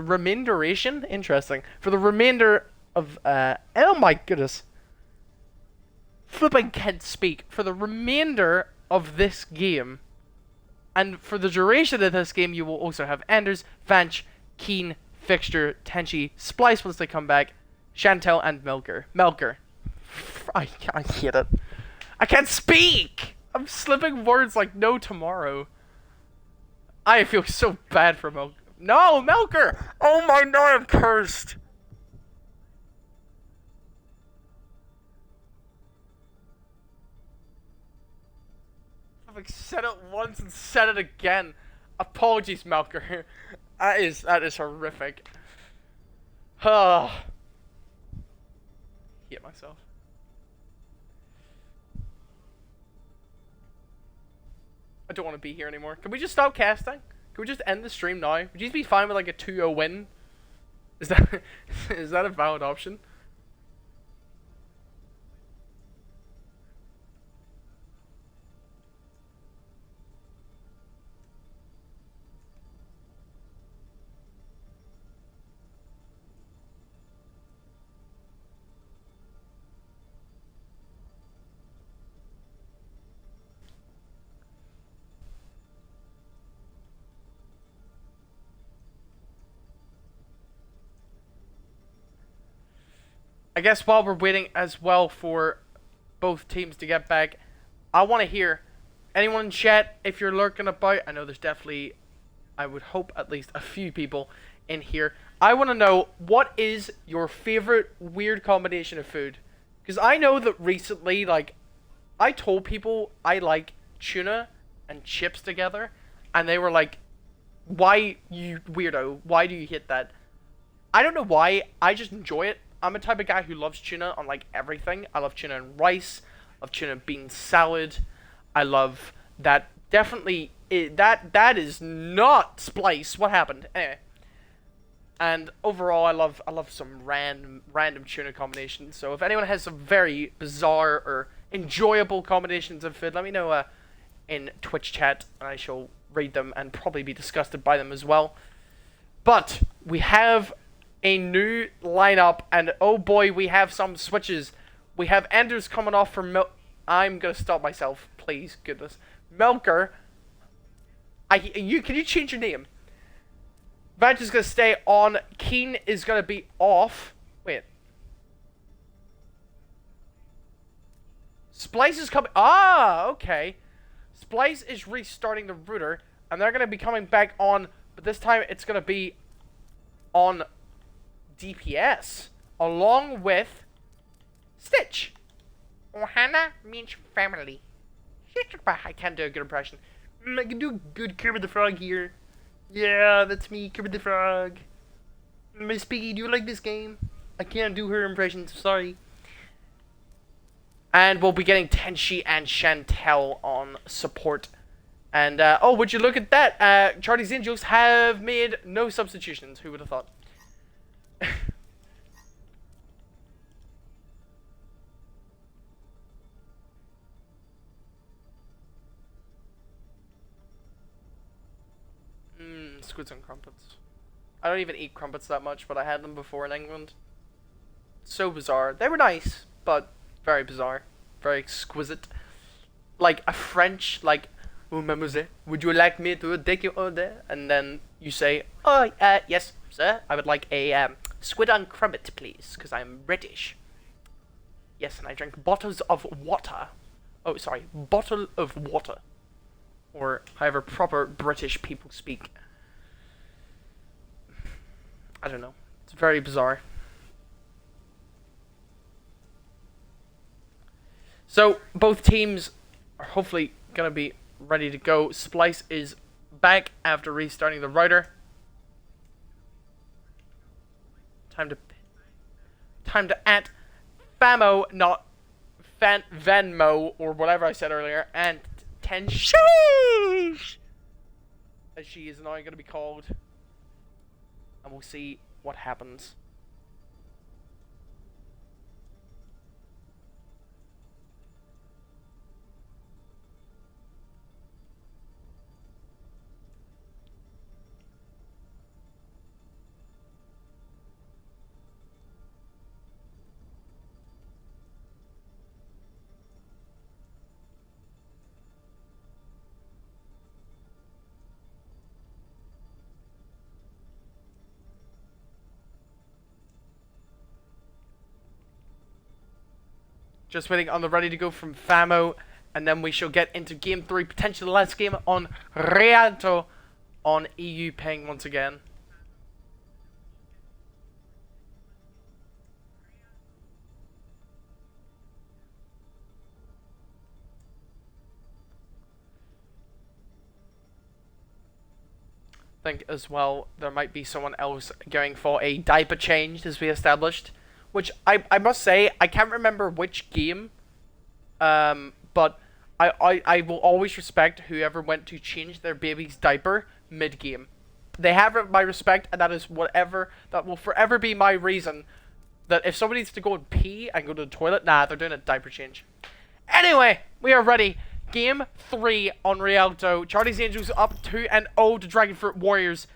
Speaker 1: remainderation. Interesting. For the remainder of oh my goodness, flipping can't speak. For the remainder of this game, and for the duration of this game, you will also have Anders, Vanch, Keen, Fixture, Tenchi, Splice once they come back, Chantel, and Melker. I hate it. I can't speak! I'm slipping words like no tomorrow. I feel so bad for Melker. No, Melker! Oh my no, I'm cursed! I've like said it once and said it again. Apologies, Melker. That is horrific. Hate myself. I don't want to be here anymore. Can we just stop casting? Can we just end the stream now? Would you be fine with like a 2-0 win? Is that a valid option? I guess while we're waiting as well for both teams to get back, I want to hear anyone in chat if you're lurking about. I know there's definitely, I would hope at least a few people in here. I want to know, what is your favorite weird combination of food? Because I know that recently, like, I told people I like tuna and chips together, and they were like, why, you weirdo? Why do you hate that? I don't know why. I just enjoy it. I'm a type of guy who loves tuna on, like, everything. I love tuna and rice. I love tuna and bean salad. I love that. Definitely, that is not Splice. What happened? Anyway. And overall, I love some random tuna combinations. So if anyone has some very bizarre or enjoyable combinations of food, let me know in Twitch chat, and I shall read them and probably be disgusted by them as well. But we have a new lineup, and oh boy, we have some switches. We have Enders coming off for I'm gonna stop myself, please, goodness. Milker. Can you change your name? Vance is gonna stay on. Keen is gonna be off. Wait. Splice is coming. Ah, okay. Splice is restarting the router, and they're gonna be coming back on, but this time it's gonna be on DPS, along with Stitch. Ohana means family. I can't do a good impression. I can do a good Kermit the Frog here. Yeah, that's me, Kermit the Frog. Miss Piggy, do you like this game? I can't do her impressions, sorry. And we'll be getting Tenshi and Chantel on support. And, oh, would you look at that? Charlie's Angels have made no substitutions. Who would have thought? Squids and crumpets. I don't even eat crumpets that much, but I had them before in England. So bizarre. They were nice, but very bizarre. Very exquisite. Like a French, like, oh, mademoiselle, would you like me to take your order? And then you say, oh, yes, sir. I would like a squid and crumpet, please, because I'm British. Yes, and I drink bottles of water. Oh, sorry, bottle of water. Or however proper British people speak. I don't know. It's very bizarre. So, both teams are hopefully going to be ready to go. Splice is back after restarting the router. Time to add Famo, not Venmo, or whatever I said earlier, and Tenshi, as she is now going to be called. And we'll see what happens. Just waiting on the ready to go from Famo, and then we shall get into game 3, potentially the last game on Rialto on EU ping once again. I think as well there might be someone else going for a diaper change, as we established. Which I must say, I can't remember which game, but I will always respect whoever went to change their baby's diaper mid-game. They have my respect, and that is whatever, that will forever be my reason that if somebody needs to go and pee and go to the toilet, nah, they're doing a diaper change. Anyway, we are ready. Game 3 on Rialto. Charlie's Angels up 2-0 to Dragonfruit Warriors,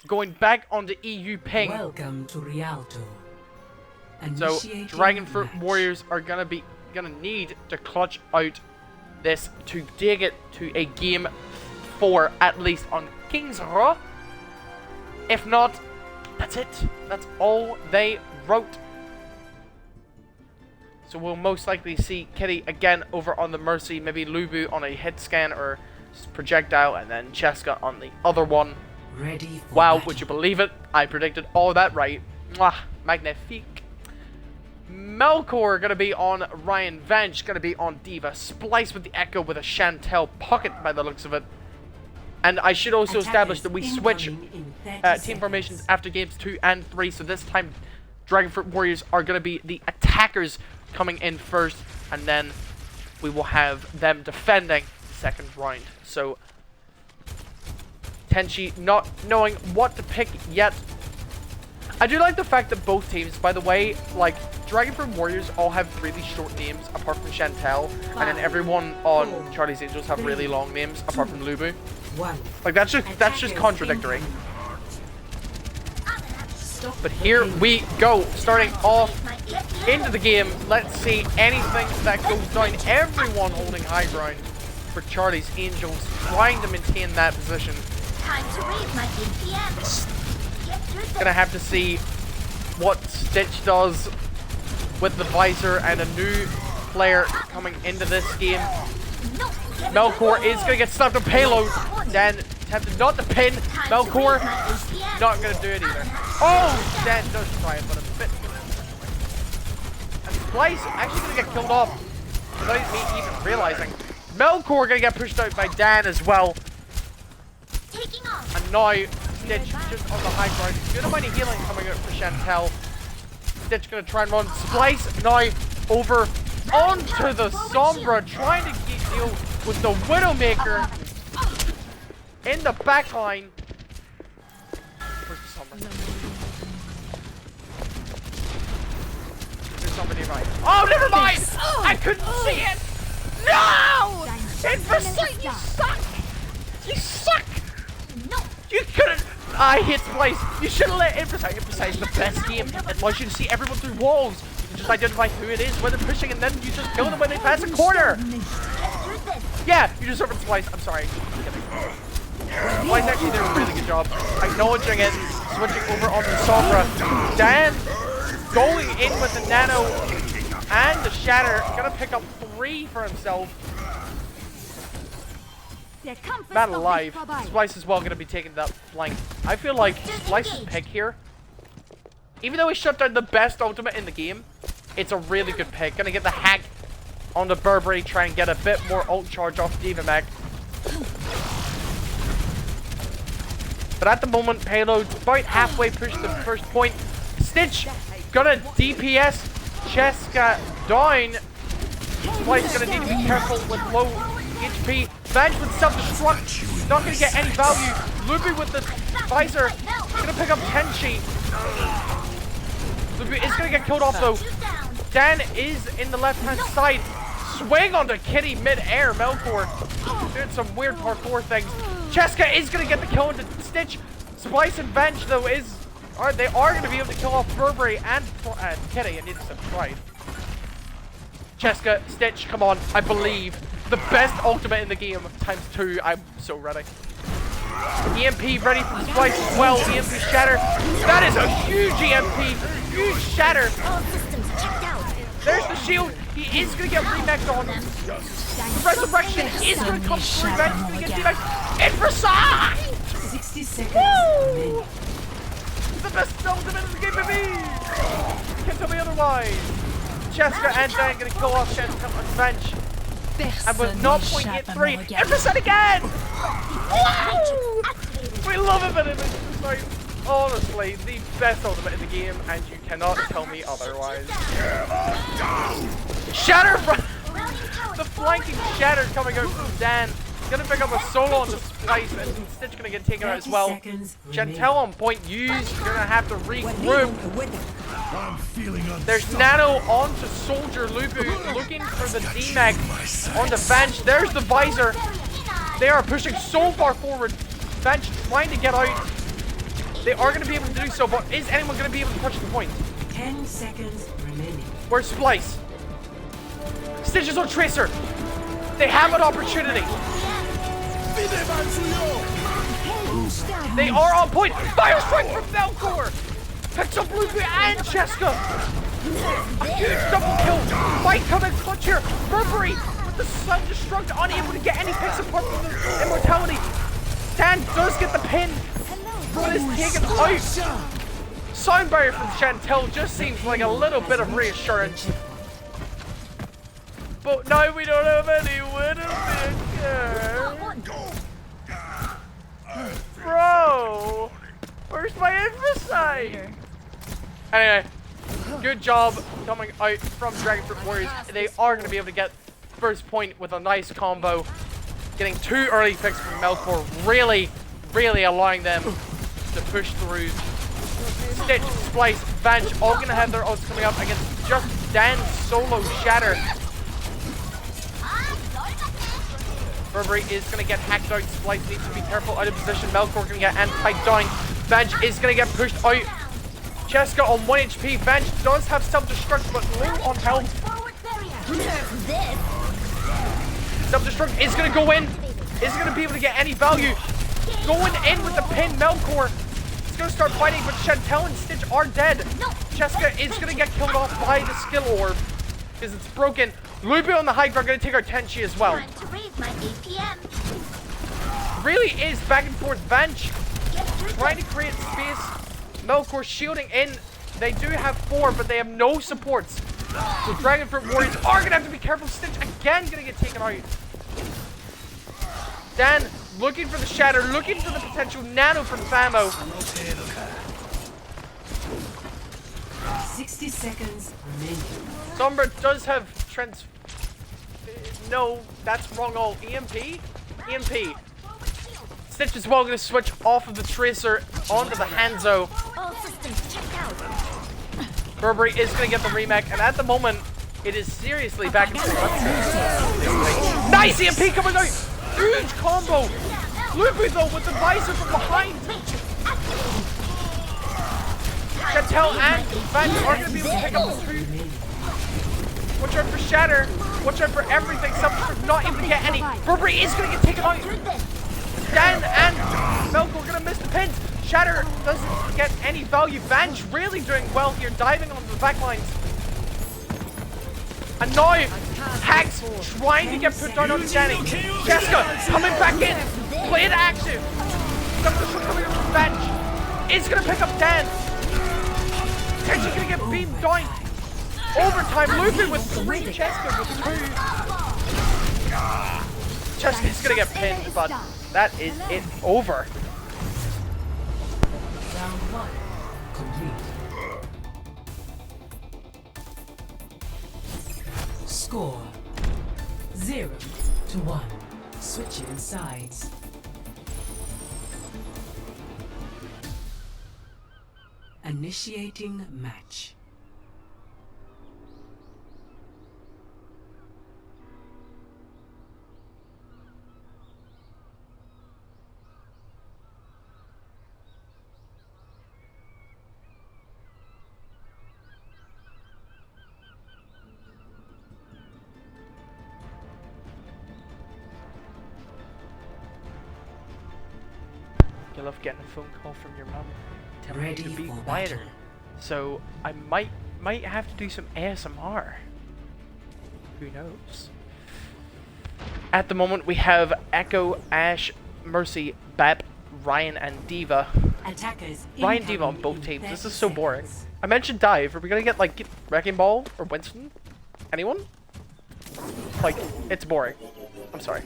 Speaker 1: going back onto EU ping.
Speaker 3: Welcome to Rialto.
Speaker 1: So, Dragonfruit Warriors are gonna need to clutch out this to take it to a game 4 at least on King's Row. If not, that's it. That's all they wrote. So we'll most likely see Kitty again over on the Mercy, maybe Lubu on a hit scan or projectile, and then Cheska on the other one.
Speaker 3: Ready for
Speaker 1: Wow,
Speaker 3: battle.
Speaker 1: would you believe it? I predicted all that right. Mwah, magnifique. Melkor gonna be on Ryan Venge, gonna be on Diva. Splice with the Echo with a Chantel pocket by the looks of it. And I should also establish that we switch team formations after games 2 and 3. So this time, Dragonfruit Warriors are gonna be the attackers coming in first, and then we will have them defending second round. So Tenchi not knowing what to pick yet. I do like the fact that both teams, by the way, like Dragonfruit Warriors all have really short names apart from Chantel, and then everyone on Charlie's Angels have really long names apart from Lubu. Like that's just contradictory. But here we go, starting off into the game. Let's see anything that goes down. Everyone holding high ground for Charlie's Angels, trying to maintain that position.
Speaker 2: Time to raise my ATM. Get through this.
Speaker 1: Gonna have to see what Stitch does with the visor and a new player coming into this game.
Speaker 2: No, get
Speaker 1: Melkor is gonna get stuffed on payload. Dan attempted not to pin. Melkor not gonna do it either. Oh, Dan does try it, but a bit. And Splice actually gonna get killed off without me even realizing. Melkor gonna get pushed out by Dan as well.
Speaker 2: taking off.
Speaker 1: And now Stitch just on the high ground. Good amount of healing coming out for Chantel. Stitch gonna try and run. Splice now over onto the Sombra, trying to deal with the Widowmaker in the back line. Where's the Sombra? There's somebody right. Oh, never mind! I couldn't see it! No! Infrasight, you suck! You suck!
Speaker 2: No,
Speaker 1: You couldn't! I hit Splice! You should have let Infrasight. Infrasight is the best game. It allows you to see everyone through walls. You can just identify who it is, where they're pushing, and then you just kill them when they pass a corner!
Speaker 2: get through this.
Speaker 1: Yeah, you just served Splice. I'm sorry. Splice actually did a really good job acknowledging it, switching over on the Sombra. Dan going in with the Nano and the Shatter. Gonna pick up 3 for himself. Not alive. Splice as well gonna be taking that flank. I feel like Splice's pick here, even though he shut down the best ultimate in the game, it's a really good pick. Gonna get the hack on the Burberry, try and get a bit more ult charge off Diva Mech. But at the moment, payload about halfway pushed the first point. Stitch gonna DPS Cheska down. Splice gonna need to be careful with low HP. Venge with self-destruct, not gonna get any value. Lubu with the visor, gonna pick up Tenchi. Lubu is gonna get killed off though. Dan is in the left-hand side. Swing onto Kitty mid-air. Melkor doing some weird parkour things. Cheska is gonna get the kill into Stitch. Splice and Venge though they are gonna be able to kill off Burberry and Kitty. It needs to try. Cheska, Stitch, come on, I believe. The best ultimate in the game, ×2. I'm so ready. EMP ready for the Splice as well. EMP Shatter. That is a huge EMP. Huge Shatter.
Speaker 2: All systems checked out.
Speaker 1: There's the shield. He is going to get remexed on. The Resurrection is going to come through. Revenge is going to get remexed. Infrasight!
Speaker 3: 60 seconds.
Speaker 1: Woo! The best ultimate in the game for me. You can't tell me otherwise. Cheska and Dan going to kill off Cheska on Venge. And with 0.83, Infrasight again! Wow! We love it, but it's like, honestly, the best ultimate in the game, and you cannot tell me otherwise. Shatter from the flanking Shatter coming out from Dan. Gonna pick up a solo on the Splice, and Stitch gonna get taken out as well. Chantel on point used, gonna have to regroup.
Speaker 4: I'm feeling
Speaker 1: There's Nano onto Soldier Lubu, looking for the D-Mag on the Venge. There's the visor. They are pushing so far forward. Venge trying to get out. They are going to be able to do so, but is anyone going to be able to touch the point?
Speaker 3: 10 seconds remaining.
Speaker 1: Where's Splice? Stitch is on Tracer. They have an opportunity. They are on point. Fire strike from Melkor. Picks up Lubu and Cheska. A huge double kill. Might come in clutch here. Burberry with the self-destruct, unable to get any picks apart from the immortality. Dan does get the pin, but is taken out. Sound barrier from Chantel just seems like a little bit of reassurance. But now we don't have any Widowmaker. Bro, where's my infocide? Anyway, good job coming out from Dragonfruit Warriors. They are going to be able to get first point with a nice combo. Getting 2 early picks from Melkor, really allowing them to push through. Stitch, Splice, Venge, all going to have their ults coming up against just Dan's solo Shatter. Burberry is going to get hacked out. Splice needs to be careful out of position. Melkor going to get anti-piped down. Venge is going to get pushed out. Cheska on 1 HP. Venge does have self-destruct, but low on health. Self-destruct is going to go in. Isn't going to be able to get any value. Going in with the pin. Melkor is going to start fighting, but Chantel and Stitch are dead. Cheska is going to get killed off by the skill orb because it's broken. Lubu on the high ground going to take our Tenchi as well. Really is back and forth. Venge trying to create space. Melkor shielding in. They do have 4, but they have no supports. So Dragonfruit Warriors are going to have to be careful. Stitch again going to get taken out. Dan looking for the Shatter, looking for the potential nano from Famo.
Speaker 3: 60 seconds remaining.
Speaker 1: Sombra does have no, that's wrong all. EMP? EMP. Stitch is well going to switch off of the Tracer onto the Hanzo.
Speaker 2: All systems checked out.
Speaker 1: Burberry is going to get the remake, and at the moment, it is seriously back and forth. Nice EMP coming out! Huge combo! Lupu though with the visor from behind! Chantel and Venge are going to be able to pick up the 2. Watch out for Shatter. Watch out for everything. Self-destruct not able to get any. Burberry is going to get taken out. Dan and Melkor are going to miss the pins. Shatter doesn't get any value. Venge really doing well here, diving onto the backlines. And now, Hags trying to get put down on Danny. Jessica coming back in. Blade active. Self-destruct coming up from Venge. Is going to pick up Dan. Tenchi's going to get beamed down. Overtime, Lupin with 3, Cheska with 2. Cheska's gonna get pinned, but that is it over.
Speaker 3: Round 1 complete. Score 0-1. Switching sides. Initiating match.
Speaker 1: You love getting a phone call from your mum telling you to
Speaker 3: Ready
Speaker 1: be
Speaker 3: for
Speaker 1: quieter.
Speaker 3: battle.
Speaker 1: So I might have to do some ASMR. Who knows? At the moment we have Echo, Ash, Mercy, Bap, Ryan, and Diva.
Speaker 3: Attackers
Speaker 1: Ryan, Diva on both teams. This is so boring. I mentioned Dive. Are we gonna get like Wrecking Ball or Winston? Anyone? Like, it's boring. I'm sorry.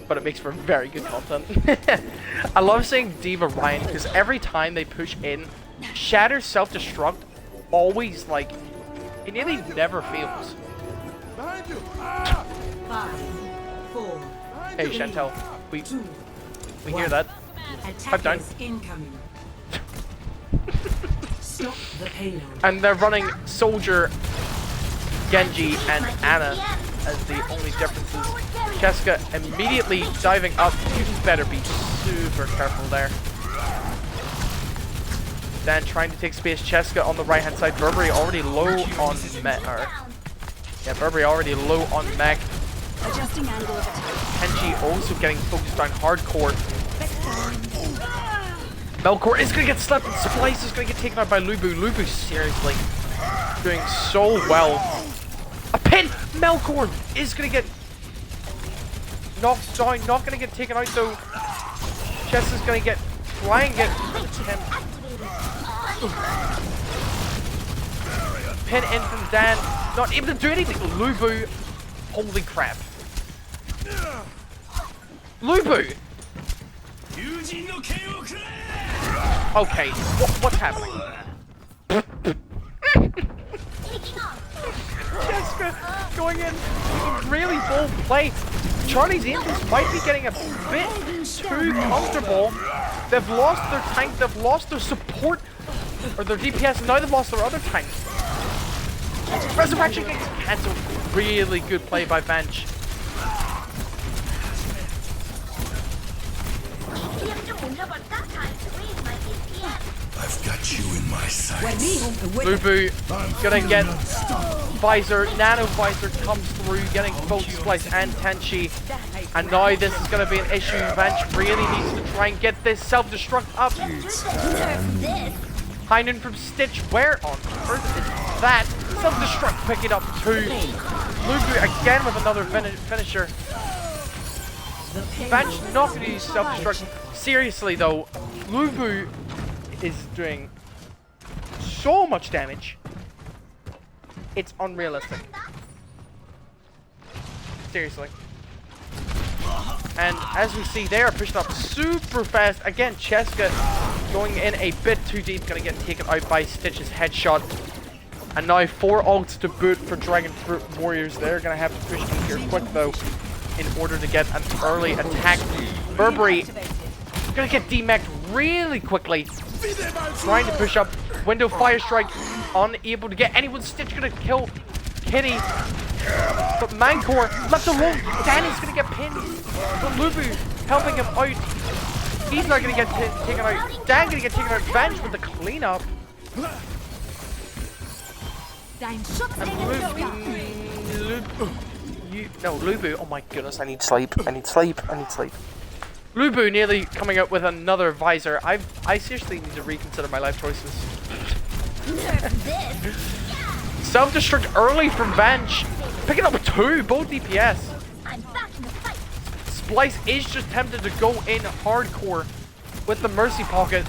Speaker 1: But it makes for very good content. I love saying Diva Ryan because every time they push in, Shatter's self-destruct always, like, it nearly never fails.
Speaker 4: Behind you!
Speaker 3: 5, 4,
Speaker 1: Hey Chantel, we
Speaker 3: 2,
Speaker 1: hear that. I've done.
Speaker 3: attackers incoming. Stop the payload.
Speaker 1: And they're running Soldier, Genji, and Anna as the only differences. Cheska immediately diving up. You better be super careful there. Dan trying to take space. Cheska on the right hand side. Burberry already low on mech. Yeah, Burberry already low on mech.
Speaker 5: Adjusting angle of attack.
Speaker 1: Kenji also getting focused on hardcore. Melkor is gonna get slapped and Splice is gonna get taken out by Lubu. Lubu seriously doing so well. A pin! Melkor is gonna get knocked down, not gonna get taken out though. Chess is gonna try and get him. Pin in from Dan, not able to do anything. Lubu, holy crap. Lubu! Okay, what's happening? Jessica going in, really bold play. Charlie's Angels might be getting a bit too comfortable. They've lost their tank, they've lost their support, or their DPS, and now they've lost their other tank. Resurrection gets cancelled. Really good play by Bench.
Speaker 4: I've got you in my sights.
Speaker 1: Lubu gonna get Visor, Nano Visor comes through, getting both Splice and Tenchi. And now this is gonna be an issue. Bench really needs to try and get this self-destruct up. Heinen from Stitch, where on earth is that? Self-destruct pick it up too. Lubu again with another finisher. Bench not gonna use self-destruct. Seriously though, Lubu is doing so much damage. It's unrealistic. Seriously. And as we see, they are pushing up super fast. Again, Cheska going in a bit too deep, gonna get taken out by Stitch's headshot. And now 4 ults to boot for Dragonfruit Warriors. They're gonna have to push in here quick though, in order to get an early attack. Burberry gonna get demeched really quickly. Trying to push up. Window Fire Strike. Unable to get anyone. Stitch gonna kill Kitty. But Mancor left alone. Danny's gonna get pinned. But Lubu helping him out. He's not gonna get taken out. Dan gonna get taken out. Bench with the cleanup. And Lubu. Oh my goodness, I need sleep. I need sleep. Lubu nearly coming out with another Visor. I seriously need to reconsider my life choices. Self-destruct early from Bench. Picking up 2, both DPS. Splice is just tempted to go in hardcore with the Mercy Pocket.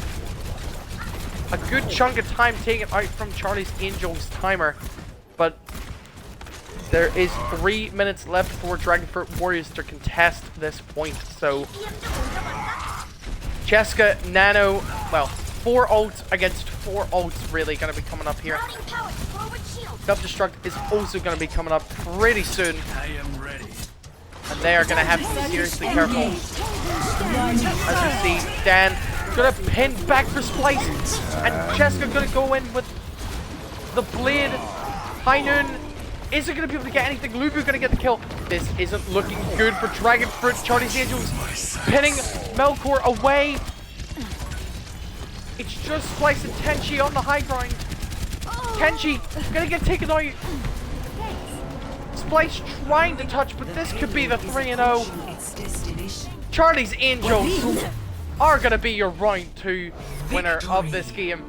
Speaker 1: A good chunk of time taken out from Charlie's Angels timer. But there is 3 minutes left for Dragonfruit Warriors to contest this point. So Cheska, Nano, well, 4 ults against 4 ults really going to be coming up here. Self-destruct is also going to be coming up pretty soon.
Speaker 4: I am ready.
Speaker 1: And they are going to have to be seriously careful. As you see, Dan going to pin back for Splice. And Cheska going to go in with the blade. High Noon isn't going to be able to get anything. Lubu going to get the kill. This isn't looking good for Dragonfruit. Charlie's Angels pinning Melkor away. It's just Splice and Tenchi on the high ground. Tenchi gonna get taken out. Splice trying to touch, but this could be the 3-0. Charlie's Angels are gonna be your round 2 winner of this game.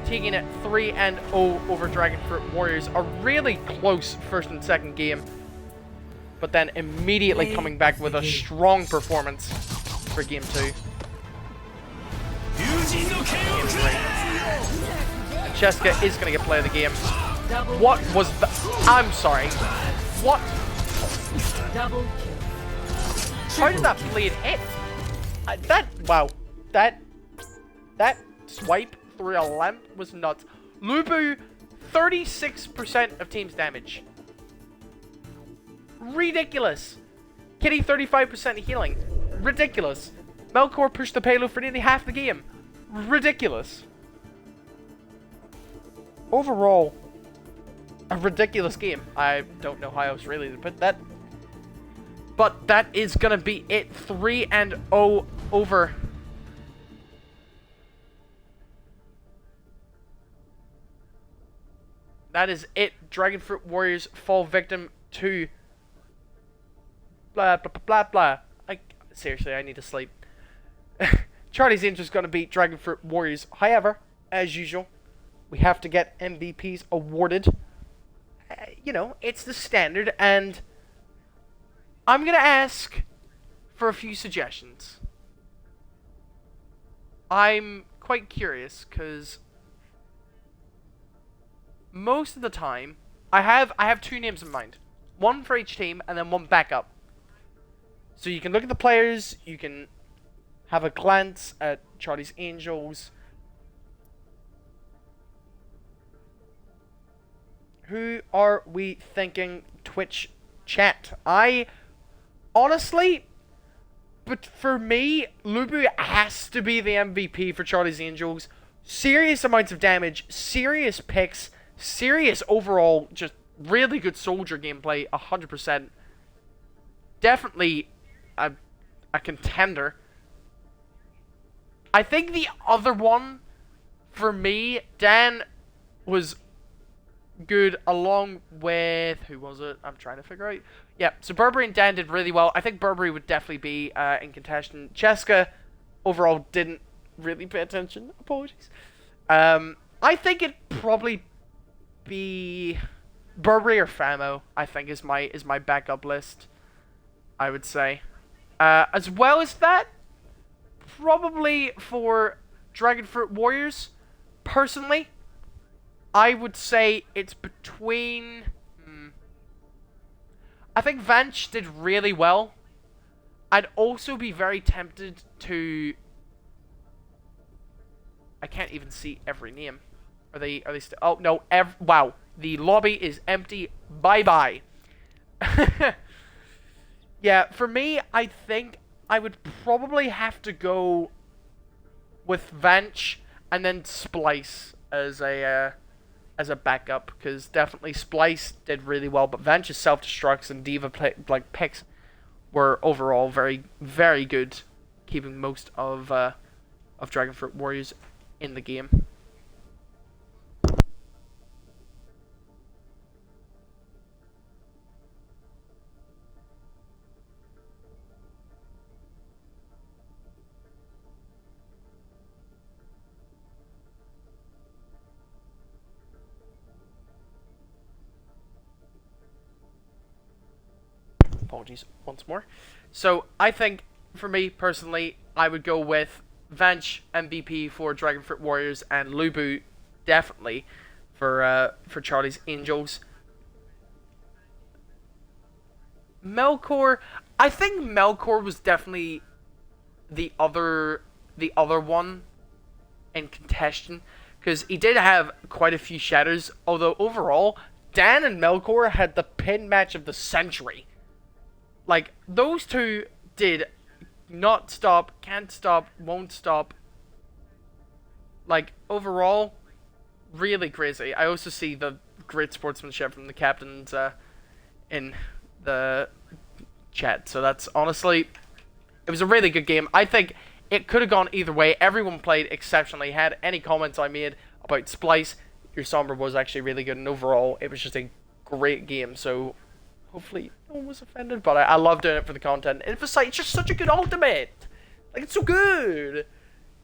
Speaker 1: Taking it 3-0 over Dragonfruit Warriors. A really close first and second game, but then immediately coming back with a strong performance for game 2. Cheska is going to get play of the game. What was the... I'm sorry. What? How did that blade hit? Wow. That swipe through a lamp was nuts. Lubu, 36% of team's damage. Ridiculous. Kitty, 35% healing. Ridiculous. Melkor pushed the payload for nearly half the game. Ridiculous. Overall, a ridiculous game. I don't know how else really to put that. But that is going to be it. 3-0 over. That is it. Dragonfruit Warriors fall victim to... Blah, blah, blah, blah, blah. Seriously, I need to sleep. Charlie's Angels going to beat Dragonfruit Warriors. However, as usual, we have to get MVPs awarded. You know, it's the standard, and I'm going to ask for a few suggestions. I'm quite curious, because most of the time, I have two names in mind. One for each team, and then one backup. So you can look at the players, you can have a glance at Charlie's Angels. Who are we thinking? Twitch chat. Honestly, but for me, Lubu has to be the MVP for Charlie's Angels. Serious amounts of damage, serious picks, serious overall, just really good soldier gameplay, 100%. Definitely a contender. I think the other one, for me, Dan was good along with... Who was it? I'm trying to figure out. Yeah, so Burberry and Dan did really well. I think Burberry would definitely be in contention. Cheska, overall, didn't really pay attention. Apologies. I think it'd probably be Burberry or Famo, I think, is my backup list, I would say. As well as that, probably for Dragonfruit Warriors, personally, I would say it's between... I think Vanch did really well. I'd also be very tempted to... I can't even see every name. Are they still... Oh, no. Wow. The lobby is empty. Bye-bye. Yeah, for me, I think I would probably have to go with Vanch and then Splice as a backup, because definitely Splice did really well, but Vanch's self-destructs and Diva picks were overall very, very good, keeping most of Dragonfruit Warriors in the game. Apologies once more. So I think, for me personally, I would go with Vanch MVP for Dragonfruit Warriors and Lubu definitely for Charlie's Angels. Melkor, I think Melkor was definitely the other one in contention, because he did have quite a few shatters, although overall Dan and Melkor had the pin match of the century. Like, those two did not stop, can't stop, won't stop. Like, overall, really crazy. I also see the great sportsmanship from the captains in the chat. So that's honestly, it was a really good game. I think it could have gone either way. Everyone played exceptionally. Had any comments I made about Splice, your Sombra was actually really good. And overall, it was just a great game. So hopefully no one was offended, but I love doing it for the content. And it's just such a good ultimate. Like, it's so good.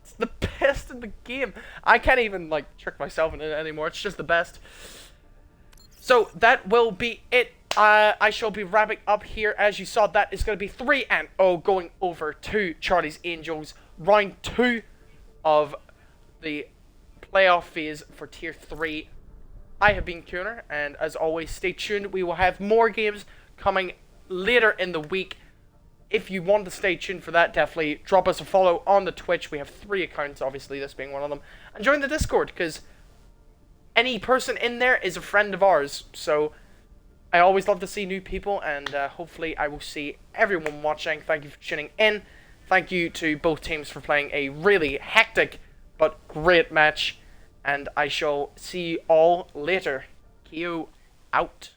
Speaker 1: It's the best in the game. I can't even, like, trick myself in it anymore. It's just the best. So that will be it. I shall be wrapping up here. As you saw, that is going to be 3-0 going over to Charlie's Angels. Round 2 of the playoff phase for Tier 3. I have been Kuner, and as always, stay tuned. We will have more games coming later in the week. If you want to stay tuned for that, definitely drop us a follow on the Twitch. We have 3 accounts, obviously, this being one of them. And join the Discord, because any person in there is a friend of ours. So I always love to see new people, and hopefully I will see everyone watching. Thank you for tuning in. Thank you to both teams for playing a really hectic but great match. And I shall see you all later. Kyo out.